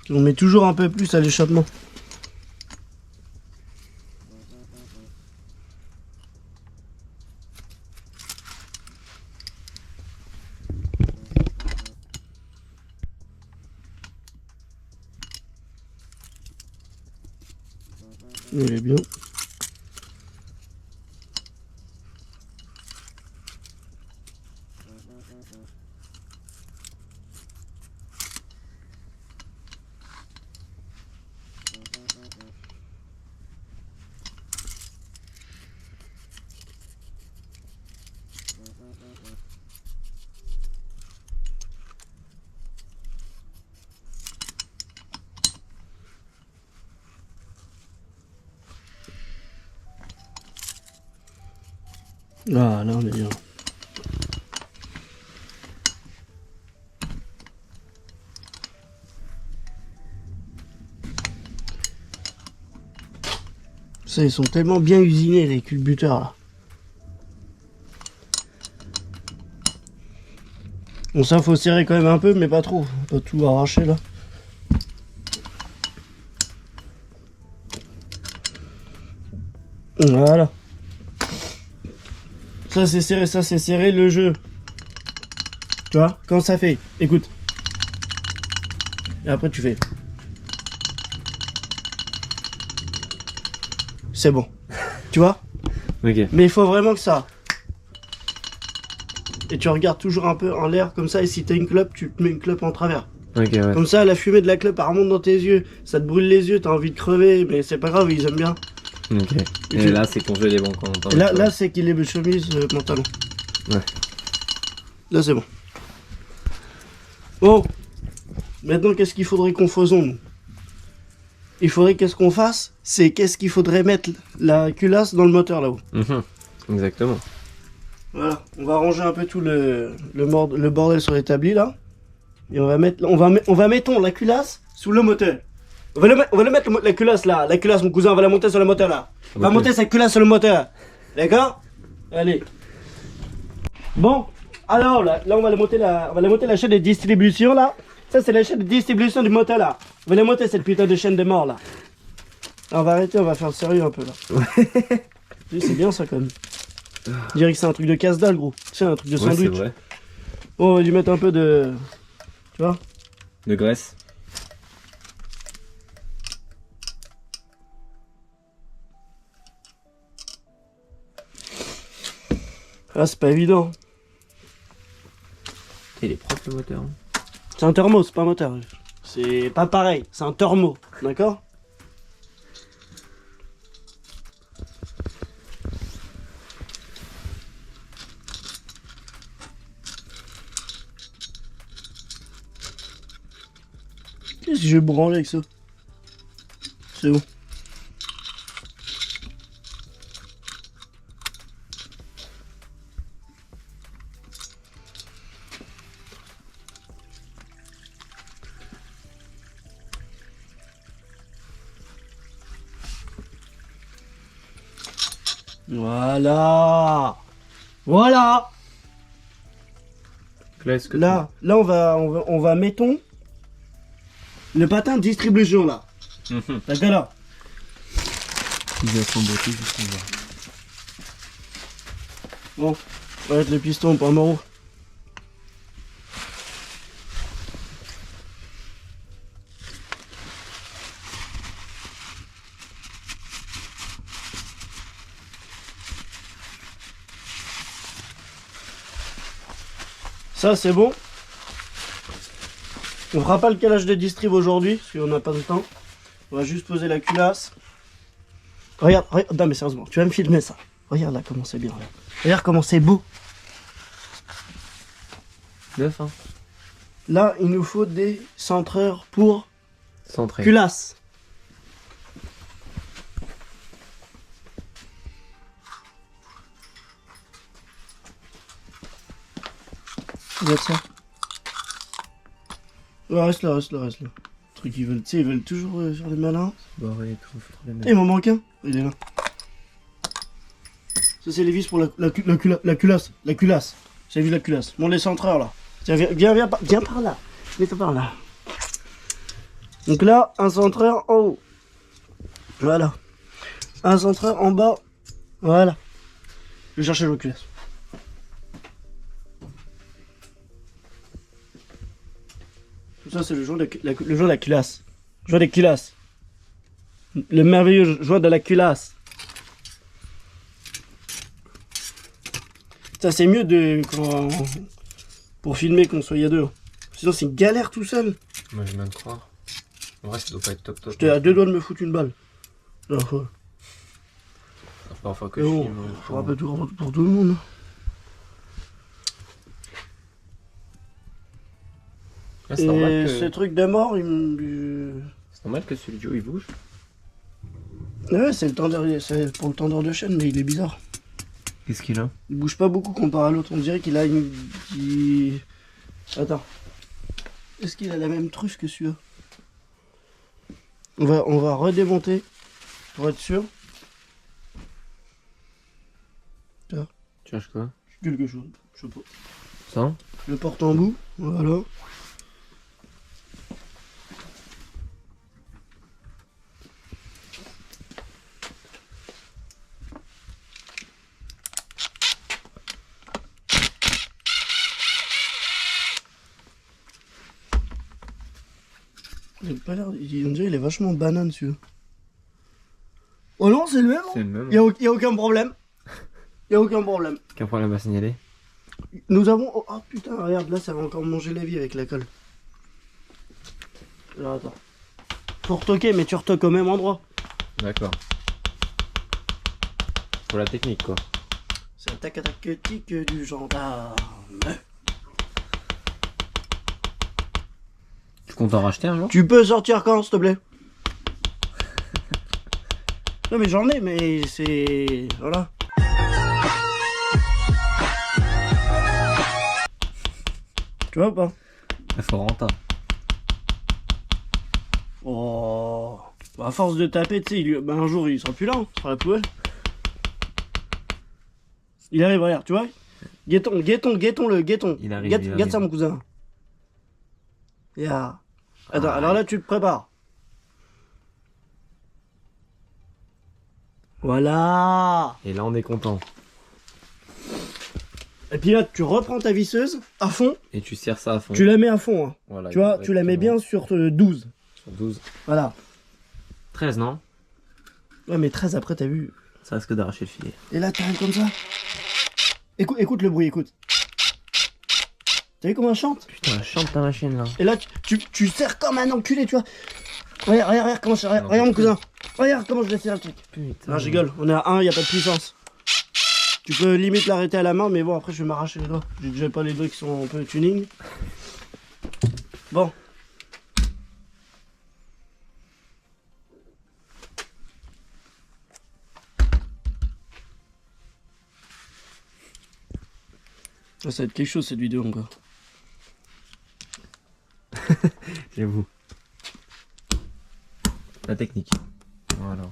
On met toujours un peu plus à l'échappement. Il est bien. Ah, là on est bien. Ça, ils sont tellement bien usinés les culbuteurs là. Bon, ça faut serrer quand même un peu, mais pas trop. Faut pas tout arracher là. Voilà. Ça c'est serré le jeu. Tu vois, quand ça fait, écoute. Et après tu fais. C'est bon. Tu vois? Ok. Mais il faut vraiment que ça. Et tu regardes toujours un peu en l'air comme ça, et si t'as une clope, tu te mets une clope en travers. Ok, ouais. Comme ça, la fumée de la clope, elle remonte dans tes yeux. Ça te brûle les yeux, t'as envie de crever, mais c'est pas grave, ils aiment bien. Ok. Et Et tu- là, c'est congelé les bons quand on entend. Et là c'est qu'il est chemise, pantalon. Ouais. Là, c'est bon. Bon. Maintenant, qu'est-ce qu'il faudrait qu'on faisons, nous? il faudrait qu'est-ce qu'on fasse, c'est qu'est-ce qu'il faudrait mettre la culasse dans le moteur là-haut. Exactement. Voilà, on va ranger un peu tout le bordel sur l'établi là. Et on va mettre la culasse sous le moteur. On va le mettre la culasse là, la culasse mon cousin, on va la monter sur le moteur là. On va monter cette culasse sur le moteur. D'accord? Allez. Bon, alors là on va monter la chaîne de distribution là. Ça c'est la chaîne de distribution du moteur là. On va la monter cette putain de chaîne de mort là. On va arrêter, on va faire sérieux un peu là. C'est bien ça quand même. Je dirais que c'est un truc de casse-dalle gros. C'est un truc de sandwich. C'est vrai. Bon, on va lui mettre un peu de... Tu vois? De graisse. Ah, c'est pas évident. Il est propre le moteur. C'est un thermo, c'est pas un moteur. C'est pas pareil, c'est un thermo. D'accord? Qu'est-ce que je vais branler avec ça? C'est bon. Voilà. Voilà. Là, on va mettons le patin de distribution là. D'accord là. Il va s'emboîter juste en bas. Bon, on va mettre le piston pour un moro. Ça c'est bon. On fera pas le calage de distrib aujourd'hui parce qu'on n'a pas de temps. On va juste poser la culasse. Regarde, non mais sérieusement, tu vas me filmer ça. Regarde là comment c'est bien. Regarde comment c'est beau. Neuf, hein. Là, il nous faut des centreurs pour Centré. culasse. Regarde ça. Ouais, reste là. Le truc, ils veulent, tu sais, ils veulent toujours faire des malins. Barré et tout, faut trop les Et mettre. il m'en manque un. Il est là. Ça, c'est les vis pour la culasse. La culasse. J'ai vu la culasse. Bon, les centreurs là. Tiens, viens par là. Mets-toi par là. Donc là, un centreur en haut. Voilà. Un centreur en bas. Voilà. Je vais chercher le culasse. Tout ça, c'est le joint de la culasse. Le joint des culasses. Le merveilleux joint de la culasse. Ça, c'est mieux pour filmer qu'on soit à deux. Sinon, c'est une galère tout seul. Moi, je viens de croire. En vrai, ça doit pas être top. J'étais à deux doigts de me foutre une balle. La dernière fois. Parfois que Mais je bon, filme. faut rappeler tout pour tout le monde. Ah, c'est normal Et ce que... truc de mort, il C'est normal que celui de Joe il bouge. Ouais, c'est pour le tendeur de chaîne, mais il est bizarre. Qu'est-ce qu'il a? Il bouge pas beaucoup comparé à l'autre. On dirait qu'il a une... Attends. Est-ce qu'il a la même truffe que celui-là? On va redémonter pour être sûr. Tu cherches quoi? Quelque chose, je sais pas. Ça? Le porte-embout, voilà. Il a pas l'air. On dirait il est vachement banane celui-là. Oh non, c'est le même. C'est le même. Il y a aucun problème. Il y a aucun problème. Qu'un problème à signaler? Nous avons. Oh putain, regarde, là ça va encore manger la vie avec la colle. Alors attends. Faut retoquer, mais tu retoques au même endroit. D'accord. Pour la technique quoi. C'est la tac-tac-tic du gendarme. Tu comptes en racheter un jour? Tu peux sortir quand, s'il te plaît? Non mais j'en ai, mais c'est... Voilà. Tu vois ou pas? Il faut rentrer. Oh... Bah, à force de taper, tu sais, bah, un jour il sera plus là, hein, il sera à la poubelle. Il arrive, regarde, tu vois? Guettons-le, guettons. Il arrive, Guette ça, mon cousin. Yeah. Attends, alors là, tu te prépares. Voilà. Et là, on est content. Et puis là, tu reprends ta visseuse à fond. Et tu serres ça à fond. Tu la mets à fond, hein. Voilà, Tu vois, tu la mets bien sur 12. Sur 12. Voilà. 13, non? Ouais, mais 13 après, t'as vu. Ça risque d'arracher le filet. Et là, t'arrives comme ça. Écoute le bruit, écoute. T'as vu comment elle chante? Putain, chante ta machine là. Et là, tu serres comme un enculé, tu vois. Regarde comment je... Regarde mon cousin. Regarde comment je vais faire le truc. Putain. Non, je rigole. On est à 1, y a pas de puissance. Tu peux limite l'arrêter à la main, mais bon, après, je vais m'arracher les doigts. J'ai déjà pas les doigts qui sont un peu tuning. Bon. Ça va être quelque chose cette vidéo encore. J'avoue. La technique. Voilà.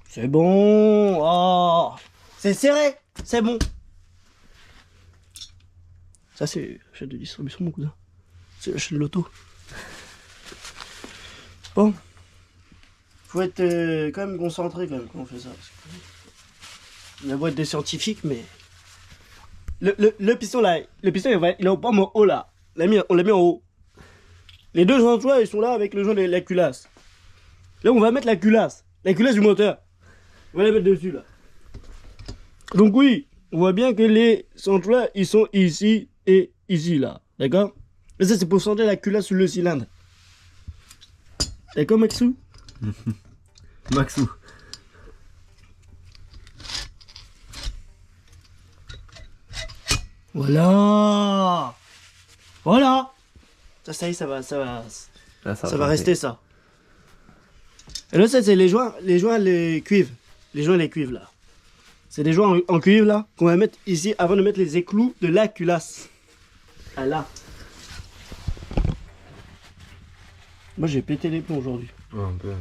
C'est bon. Oh, c'est serré. C'est bon. Ça c'est la chaîne de distribution, mon cousin. C'est la chaîne de l'auto. Bon. Faut être quand même concentré quand même quand on fait ça. Parce que... La boîte des scientifiques, mais... Le piston là, il est au pomme en haut là. On l'a mis en haut. Les deux joints, ils sont là avec le joint de la culasse. Là, on va mettre la culasse du moteur. On va la mettre dessus là. Donc oui, on voit bien que les centres ils sont ici et ici là. D'accord? Et ça, c'est pour centrer la culasse sur le cylindre. D'accord, Maxou? Maxou. Voilà. Voilà. Ça y est, ça va Là, ça va rester ça. Et là, ça, c'est les joints cuivres. Les joints les cuivres là. C'est des joints en cuivre là qu'on va mettre ici avant de mettre les éclous de la culasse. Ah là. Moi j'ai pété les plombs aujourd'hui. Ouais, un peu.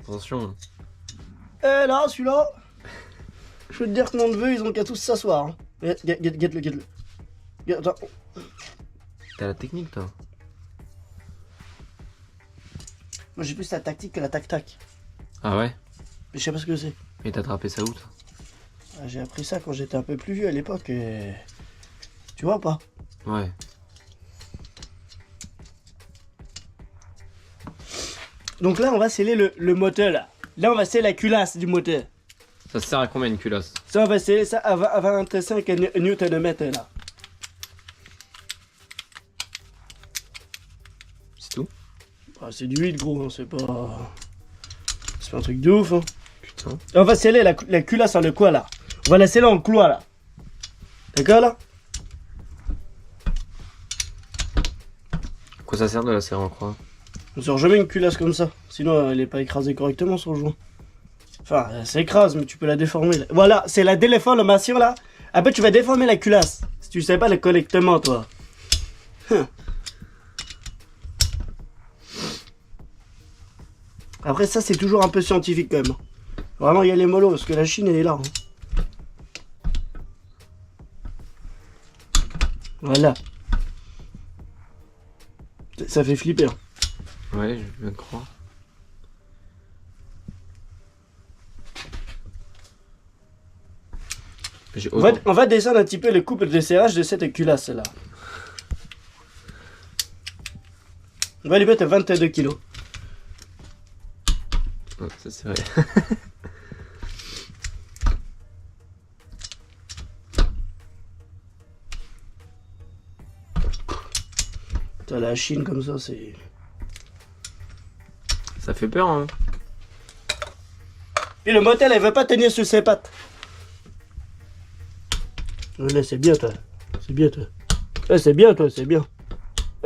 Attention. Et là, celui-là, je veux te dire que mon neveu, ils ont qu'à tous s'asseoir. Hein. Guette-le. Attends. T'as la technique, toi? Moi j'ai plus la tactique que la tac-tac. Ah ouais? Mais je sais pas ce que c'est. Et t'as attrapé ça où, toi? Ah, j'ai appris ça quand j'étais un peu plus vieux à l'époque. Et... Tu vois pas? Ouais. Donc là, on va sceller le moteur là. Là, on va sceller la culasse du moteur. Ça sert à combien une culasse? Ça, on va sceller ça à 25 Nm là. C'est tout? Ah, c'est du 8 gros, hein, c'est pas un truc de ouf. Hein. Putain. Et on va sceller la culasse en le quoi là. On va la sceller en clois là. D'accord là? Quoi ça sert de la serrer en croix? On sort jamais une culasse comme ça. Sinon, elle est pas écrasée correctement sur le joint. Enfin, elle s'écrase, mais tu peux la déformer. Là. Voilà, c'est la déformation là. Après, tu vas déformer la culasse. Si tu sais pas le correctement, toi. Après, ça, c'est toujours un peu scientifique quand même. Vraiment, il y a les mollos, parce que la Chine, elle est là. Hein. Voilà. Ça fait flipper. Hein. Ouais, je viens de croire. On va descendre un petit peu le couple de serrage de cette culasse là. On va lui mettre 22 kg. Ouais, ça c'est vrai. T'as la Chine comme ça, c'est... Ça fait peur, hein. Puis le motel, elle veut pas tenir sur ses pattes. Là, c'est bien, toi. C'est bien, toi. Eh, c'est bien, toi, c'est bien.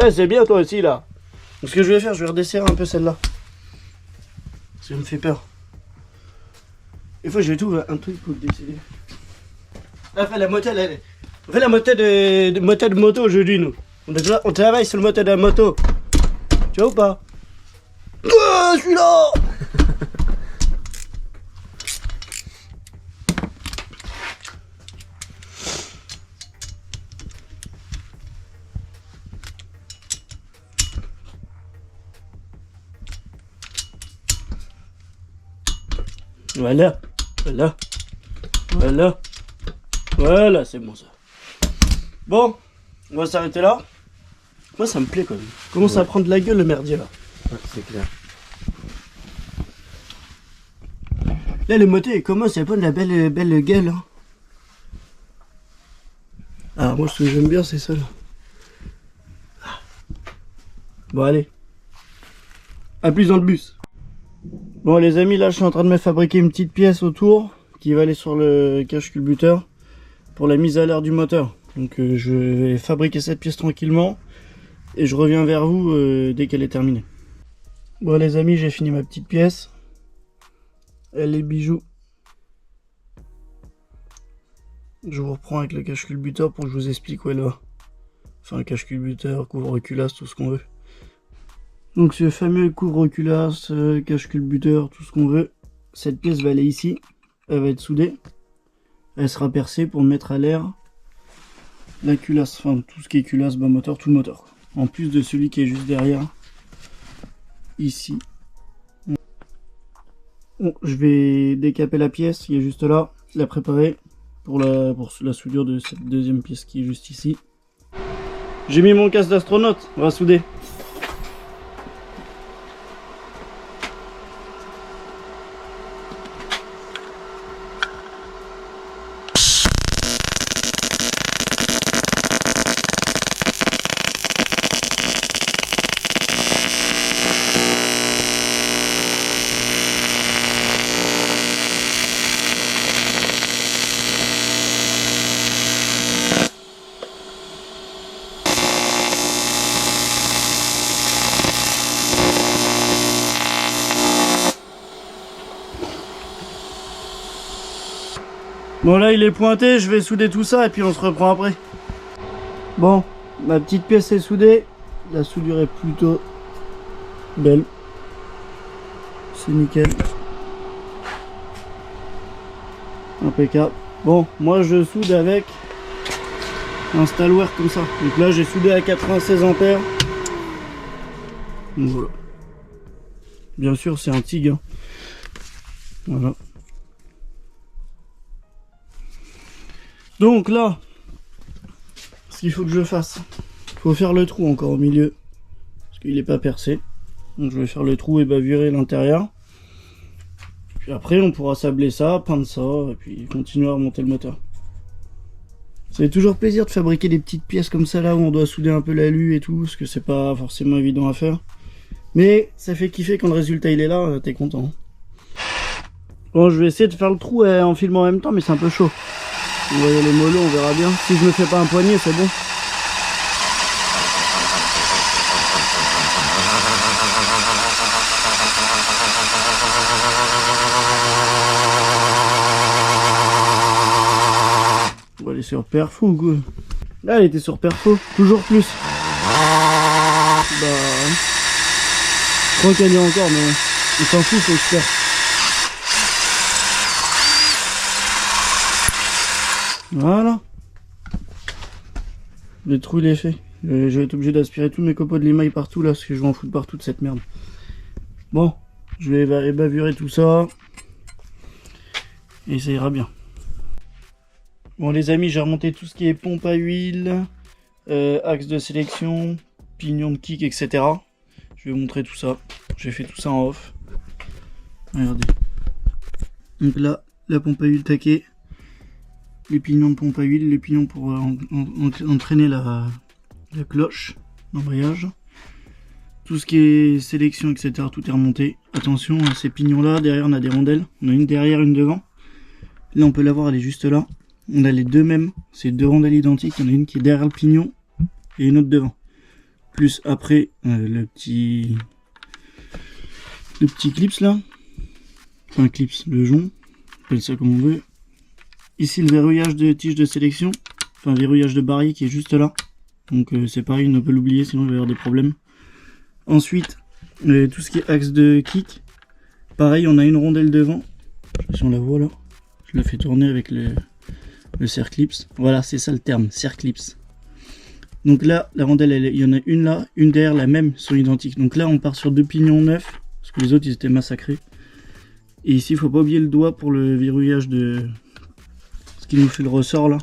Eh, c'est bien, toi aussi, là. Donc, ce que je vais faire, je vais redesserrer un peu celle-là. Ça me fait peur. Des fois, je vais trouver un truc pour le décider. Ah, fais la motel, on fait la motel de moto aujourd'hui, nous. On travaille sur le motel de la moto. Tu vois ou pas? Oh, je suis là. Voilà, voilà, voilà, voilà, c'est bon ça. Bon, on va s'arrêter là. Moi ça me plaît quand même. Commence à prendre la gueule le merdier là. Ouais, c'est clair. Là le moteur il commence à prendre la belle gueule. Hein. Ah moi ce que j'aime bien c'est ça là. Bon allez. À plus dans le bus. Bon les amis, là je suis en train de me fabriquer une petite pièce autour qui va aller sur le cache culbuteur pour la mise à l'air du moteur. Donc je vais fabriquer cette pièce tranquillement et je reviens vers vous dès qu'elle est terminée. Bon les amis, j'ai fini ma petite pièce. Elle est bijoux. Je vous reprends avec le cache culbuteur pour que je vous explique où elle va. Enfin cache culbuteur, couvre-culasse, tout ce qu'on veut. Donc ce fameux couvre-culasse, cache culbuteur, tout ce qu'on veut, cette pièce va aller ici, elle va être soudée, elle sera percée pour mettre à l'air la culasse, enfin tout ce qui est culasse, bas moteur, tout le moteur. Quoi. En plus de celui qui est juste derrière, ici. Bon, je vais décaper la pièce qui est juste là, la préparer pour la soudure de cette deuxième pièce qui est juste ici. J'ai mis mon casque d'astronaute, on va souder. Bon là il est pointé, je vais souder tout ça et puis on se reprend après. Bon, ma petite pièce est soudée, la soudure est plutôt belle. C'est nickel. Impeccable. Bon, moi je soude avec un Stalware comme ça. Donc là j'ai soudé à 96 ampères. Donc voilà. Bien sûr c'est un TIG. Hein. Voilà. Donc là, ce qu'il faut que je fasse, il faut faire le trou encore au milieu, parce qu'il n'est pas percé. Donc je vais faire le trou et bavurer l'intérieur. Puis après on pourra sabler ça, peindre ça, et puis continuer à remonter le moteur. Ça fait toujours plaisir de fabriquer des petites pièces comme ça là, où on doit souder un peu l'alu et tout, parce que c'est pas forcément évident à faire. Mais ça fait kiffer quand le résultat il est là, t'es content. Bon, je vais essayer de faire le trou en filmant en même temps, mais c'est un peu chaud. Vous voyez les molos, on verra bien. Si je me fais pas un poignet, c'est bon. On va aller sur perfo, quoi. Là, elle était sur perfo. Toujours plus. Bah... Je crois qu'elle y a encore, mais... On s'en fout, faut que je perce. Voilà. Le trou il est fait. Je vais être obligé d'aspirer tous mes copeaux de limaille partout là parce que je vais en foutre partout de cette merde. Bon, je vais bavurer tout ça. Et ça ira bien. Bon les amis, j'ai remonté tout ce qui est pompe à huile, axe de sélection, pignon de kick, etc. Je vais vous montrer tout ça. J'ai fait tout ça en off. Regardez. Donc là, la pompe à huile taquée. Les pignons de pompe à huile, les pignons pour entraîner la cloche d'embrayage. tout ce qui est sélection, etc., tout est remonté. Attention à ces pignons là, derrière on a des rondelles, on a une derrière, une devant. Là on peut la voir, elle est juste là. On a les deux mêmes, c'est deux rondelles identiques, il y en a une qui est derrière le pignon et une autre devant. Plus après le petit clips là, enfin clips, le jonc, on appelle ça comme on veut. Ici le verrouillage de tige de sélection, enfin verrouillage de barillet qui est juste là. Donc c'est pareil, on peut l'oublier sinon il va y avoir des problèmes. Ensuite, tout ce qui est axe de kick, pareil, on a une rondelle devant. Je sais pas si on la voit là. Je la fais tourner avec le serre-clips. Voilà, c'est ça le terme, serre-clips. Donc là, la rondelle, il y en a une là, une derrière, la même, sont identiques. Donc là, on part sur deux pignons neufs, parce que les autres, ils étaient massacrés. Et ici, il faut pas oublier le doigt pour le verrouillage de ce qui nous fait le ressort là,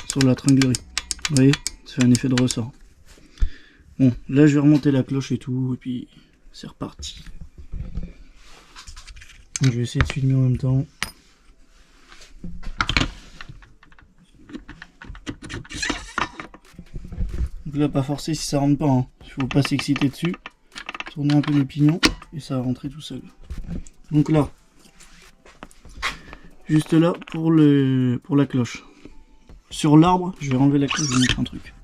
sur la tringlerie. Vous voyez, ça fait un effet de ressort. Bon, là je vais remonter la cloche et tout, et puis c'est reparti. Je vais essayer de filmer en même temps. Donc là, pas forcer si ça rentre pas, hein. Il faut pas s'exciter dessus. Tourner un peu les pignons, et ça va rentrer tout seul. Donc là, juste là pour la cloche. Sur l'arbre, je vais enlever la cloche, je vais vous montrer un truc.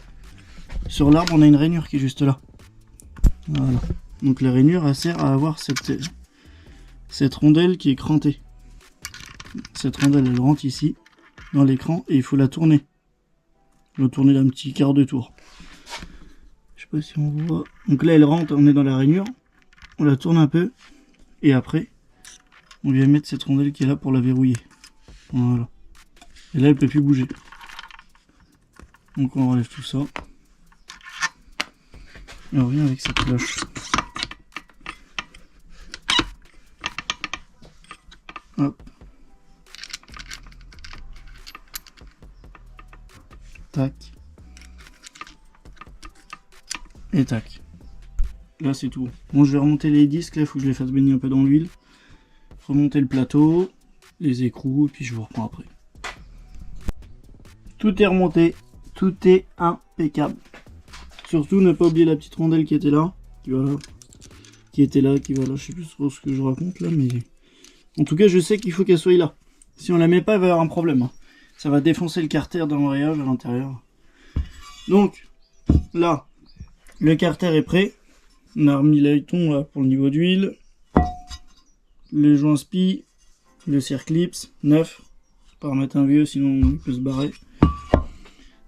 Sur l'arbre, on a une rainure qui est juste là. Voilà. Donc la rainure, elle sert à avoir cette rondelle qui est crantée. Cette rondelle, elle rentre ici, dans l'écran, et il faut la tourner. Il faut tourner d'un petit quart de tour. Je sais pas si on voit. Donc là, elle rentre, on est dans la rainure. On la tourne un peu, et après, on vient mettre cette rondelle qui est là pour la verrouiller. Voilà. Et là, elle peut plus bouger. Donc on enlève tout ça. Et on revient avec cette cloche. Hop. Tac. Et tac. Là c'est tout. Bon, je vais remonter les disques, là il faut que je les fasse baigner un peu dans l'huile. Remonter le plateau, les écrous, et puis je vous reprends après. Tout est remonté, tout est impeccable. Surtout ne pas oublier la petite rondelle qui était là, qui va là, qui était là, qui va là. Je sais plus trop ce que je raconte là, mais en tout cas je sais qu'il faut qu'elle soit là. Si on la met pas, il va y avoir un problème, hein. Ça va défoncer le carter d'embrayage à l'intérieur. Donc là, le carter est prêt. On a remis l'aileton là pour le niveau d'huile, le joint spi, le serre-clips neuf. Pas remettre un vieux sinon il peut se barrer.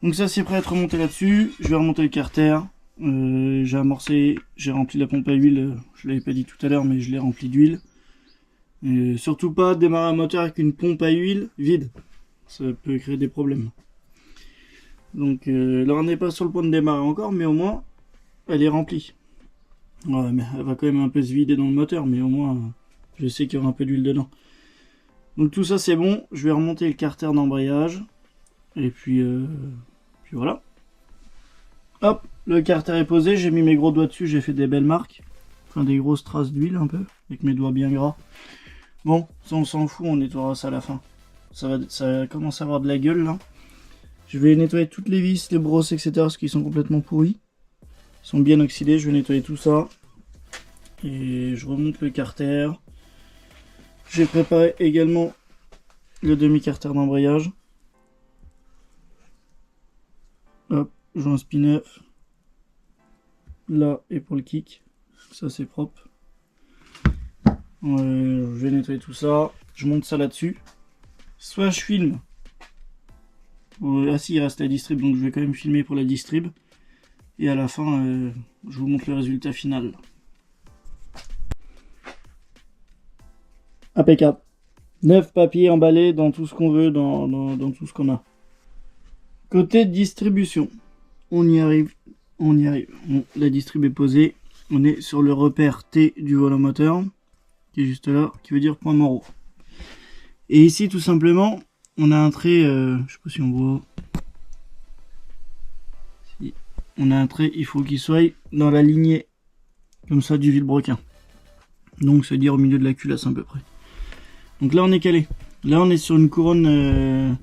Donc ça c'est prêt à être remonté là-dessus. Je vais remonter le carter. J'ai amorcé, j'ai rempli la pompe à huile. Je l'avais pas dit tout à l'heure, mais je l'ai rempli d'huile. Surtout pas démarrer un moteur avec une pompe à huile vide. Ça peut créer des problèmes. Donc là on n'est pas sur le point de démarrer encore, mais au moins elle est remplie. Ouais, mais elle va quand même un peu se vider dans le moteur, mais au moins je sais qu'il y aura un peu d'huile dedans. Donc tout ça c'est bon. Je vais remonter le carter d'embrayage. Et puis voilà. Hop, le carter est posé, j'ai mis mes gros doigts dessus, j'ai fait des belles marques. Enfin des grosses traces d'huile un peu, avec mes doigts bien gras. Bon, ça on s'en fout, on nettoiera ça à la fin. Ça commence à avoir de la gueule là. Je vais nettoyer toutes les vis, les brosses, etc. parce qu'ils sont complètement pourris. Ils sont bien oxydés, je vais nettoyer tout ça. Et je remonte le carter. J'ai préparé également le demi-carter d'embrayage. Hop, joint spi neuf. Là, et pour le kick. Ça c'est propre. Je vais nettoyer tout ça. Je monte ça là-dessus. Soit je filme. Ah si, il reste la distrib, donc je vais quand même filmer pour la distrib. Et à la fin, je vous montre le résultat final. Impeccable. 9 papiers emballés dans tout ce qu'on veut, dans tout ce qu'on a. Côté distribution, on y arrive. Bon, la distrib est posée. On est sur le repère T du volant moteur, qui est juste là, qui veut dire point Moreau. Et ici, tout simplement, on a un trait, je sais pas si on voit. Si. On a un trait, il faut qu'il soit dans la lignée, comme ça, du vilebrequin. Donc, c'est dire au milieu de la culasse à peu près. Donc là, on est calé. Là, on est sur une couronne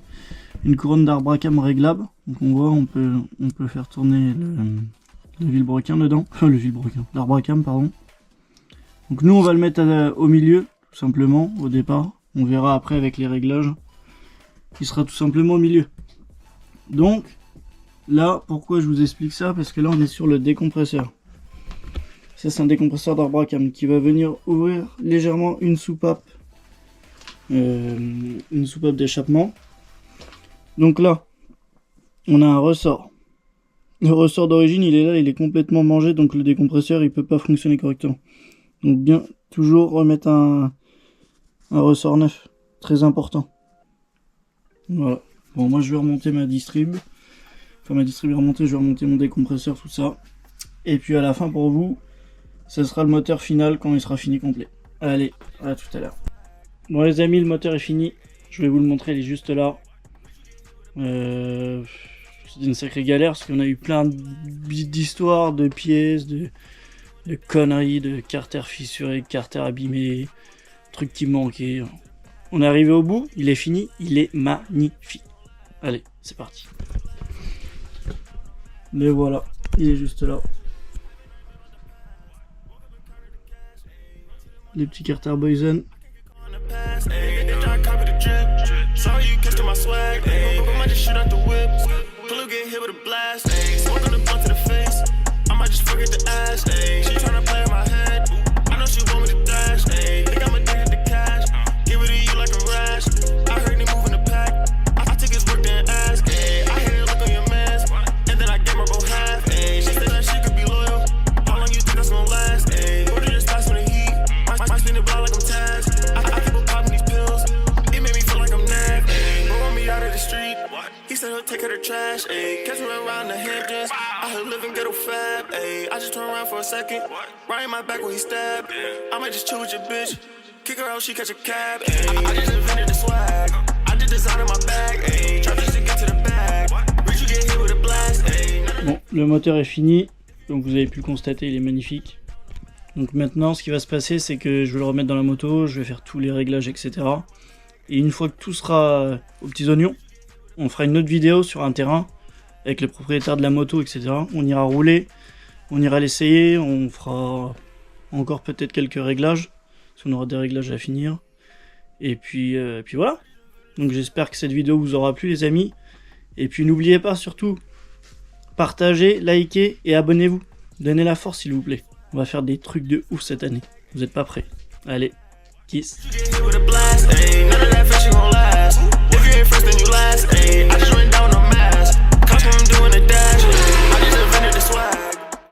d'arbre à cam réglable. Donc on voit, on peut faire tourner de vilebrequin dedans. Le vilebrequin, d'Arbracam, pardon. Donc nous on va le mettre au milieu, tout simplement, au départ. On verra après avec les réglages. Il sera tout simplement au milieu. Donc, là, pourquoi je vous explique ça? Parce que là on est sur le décompresseur. Ça c'est un décompresseur d'Arbracam qui va venir ouvrir légèrement une soupape. Une soupape d'échappement. Donc là, on a un ressort. Le ressort d'origine, il est là, il est complètement mangé, donc le décompresseur, il peut pas fonctionner correctement. Donc bien, toujours remettre un ressort neuf, très important. Voilà. Bon, moi je vais remonter ma distrib. Enfin, ma distrib est remontée, je vais remonter mon décompresseur, tout ça. Et puis à la fin, pour vous, ce sera le moteur final quand il sera fini complet. Allez, à tout à l'heure. Bon les amis, le moteur est fini. Je vais vous le montrer, il est juste là. C'est une sacrée galère parce qu'on a eu plein d'histoires, de pièces, de conneries, de carters fissurés, de carters abîmés, trucs qui manquaient. On est arrivé au bout, il est fini, il est magnifique. Allez, c'est parti. Mais voilà, il est juste là. Les petits carters Boysen. Take her to trash, ayy. Catch me around the Hamptons. I heard living ghetto fab, ayy. I just turn around for a second. Right in my back where he stabbed. I might just chill with your bitch. Kick her out, she catch a cab, ayy. I just invented the swag. I did design in my bag, ayy. Try just to get to the bag. Reach you get hit with a blast, ayy. Bon, le moteur est fini. Donc vous avez pu le constater, il est magnifique. Donc maintenant, ce qui va se passer, c'est que je vais le remettre dans la moto. Je vais faire tous les réglages, etc. Et une fois que tout sera aux petits oignons, on fera une autre vidéo sur un terrain avec le propriétaire de la moto, etc. On ira rouler, on ira l'essayer, on fera encore peut-être quelques réglages, parce qu'on aura des réglages à finir. Et puis voilà. Donc j'espère que cette vidéo vous aura plu les amis. Et puis n'oubliez pas surtout, partagez, likez et abonnez-vous. Donnez la force s'il vous plaît. On va faire des trucs de ouf cette année. Vous n'êtes pas prêts? Allez, kiss.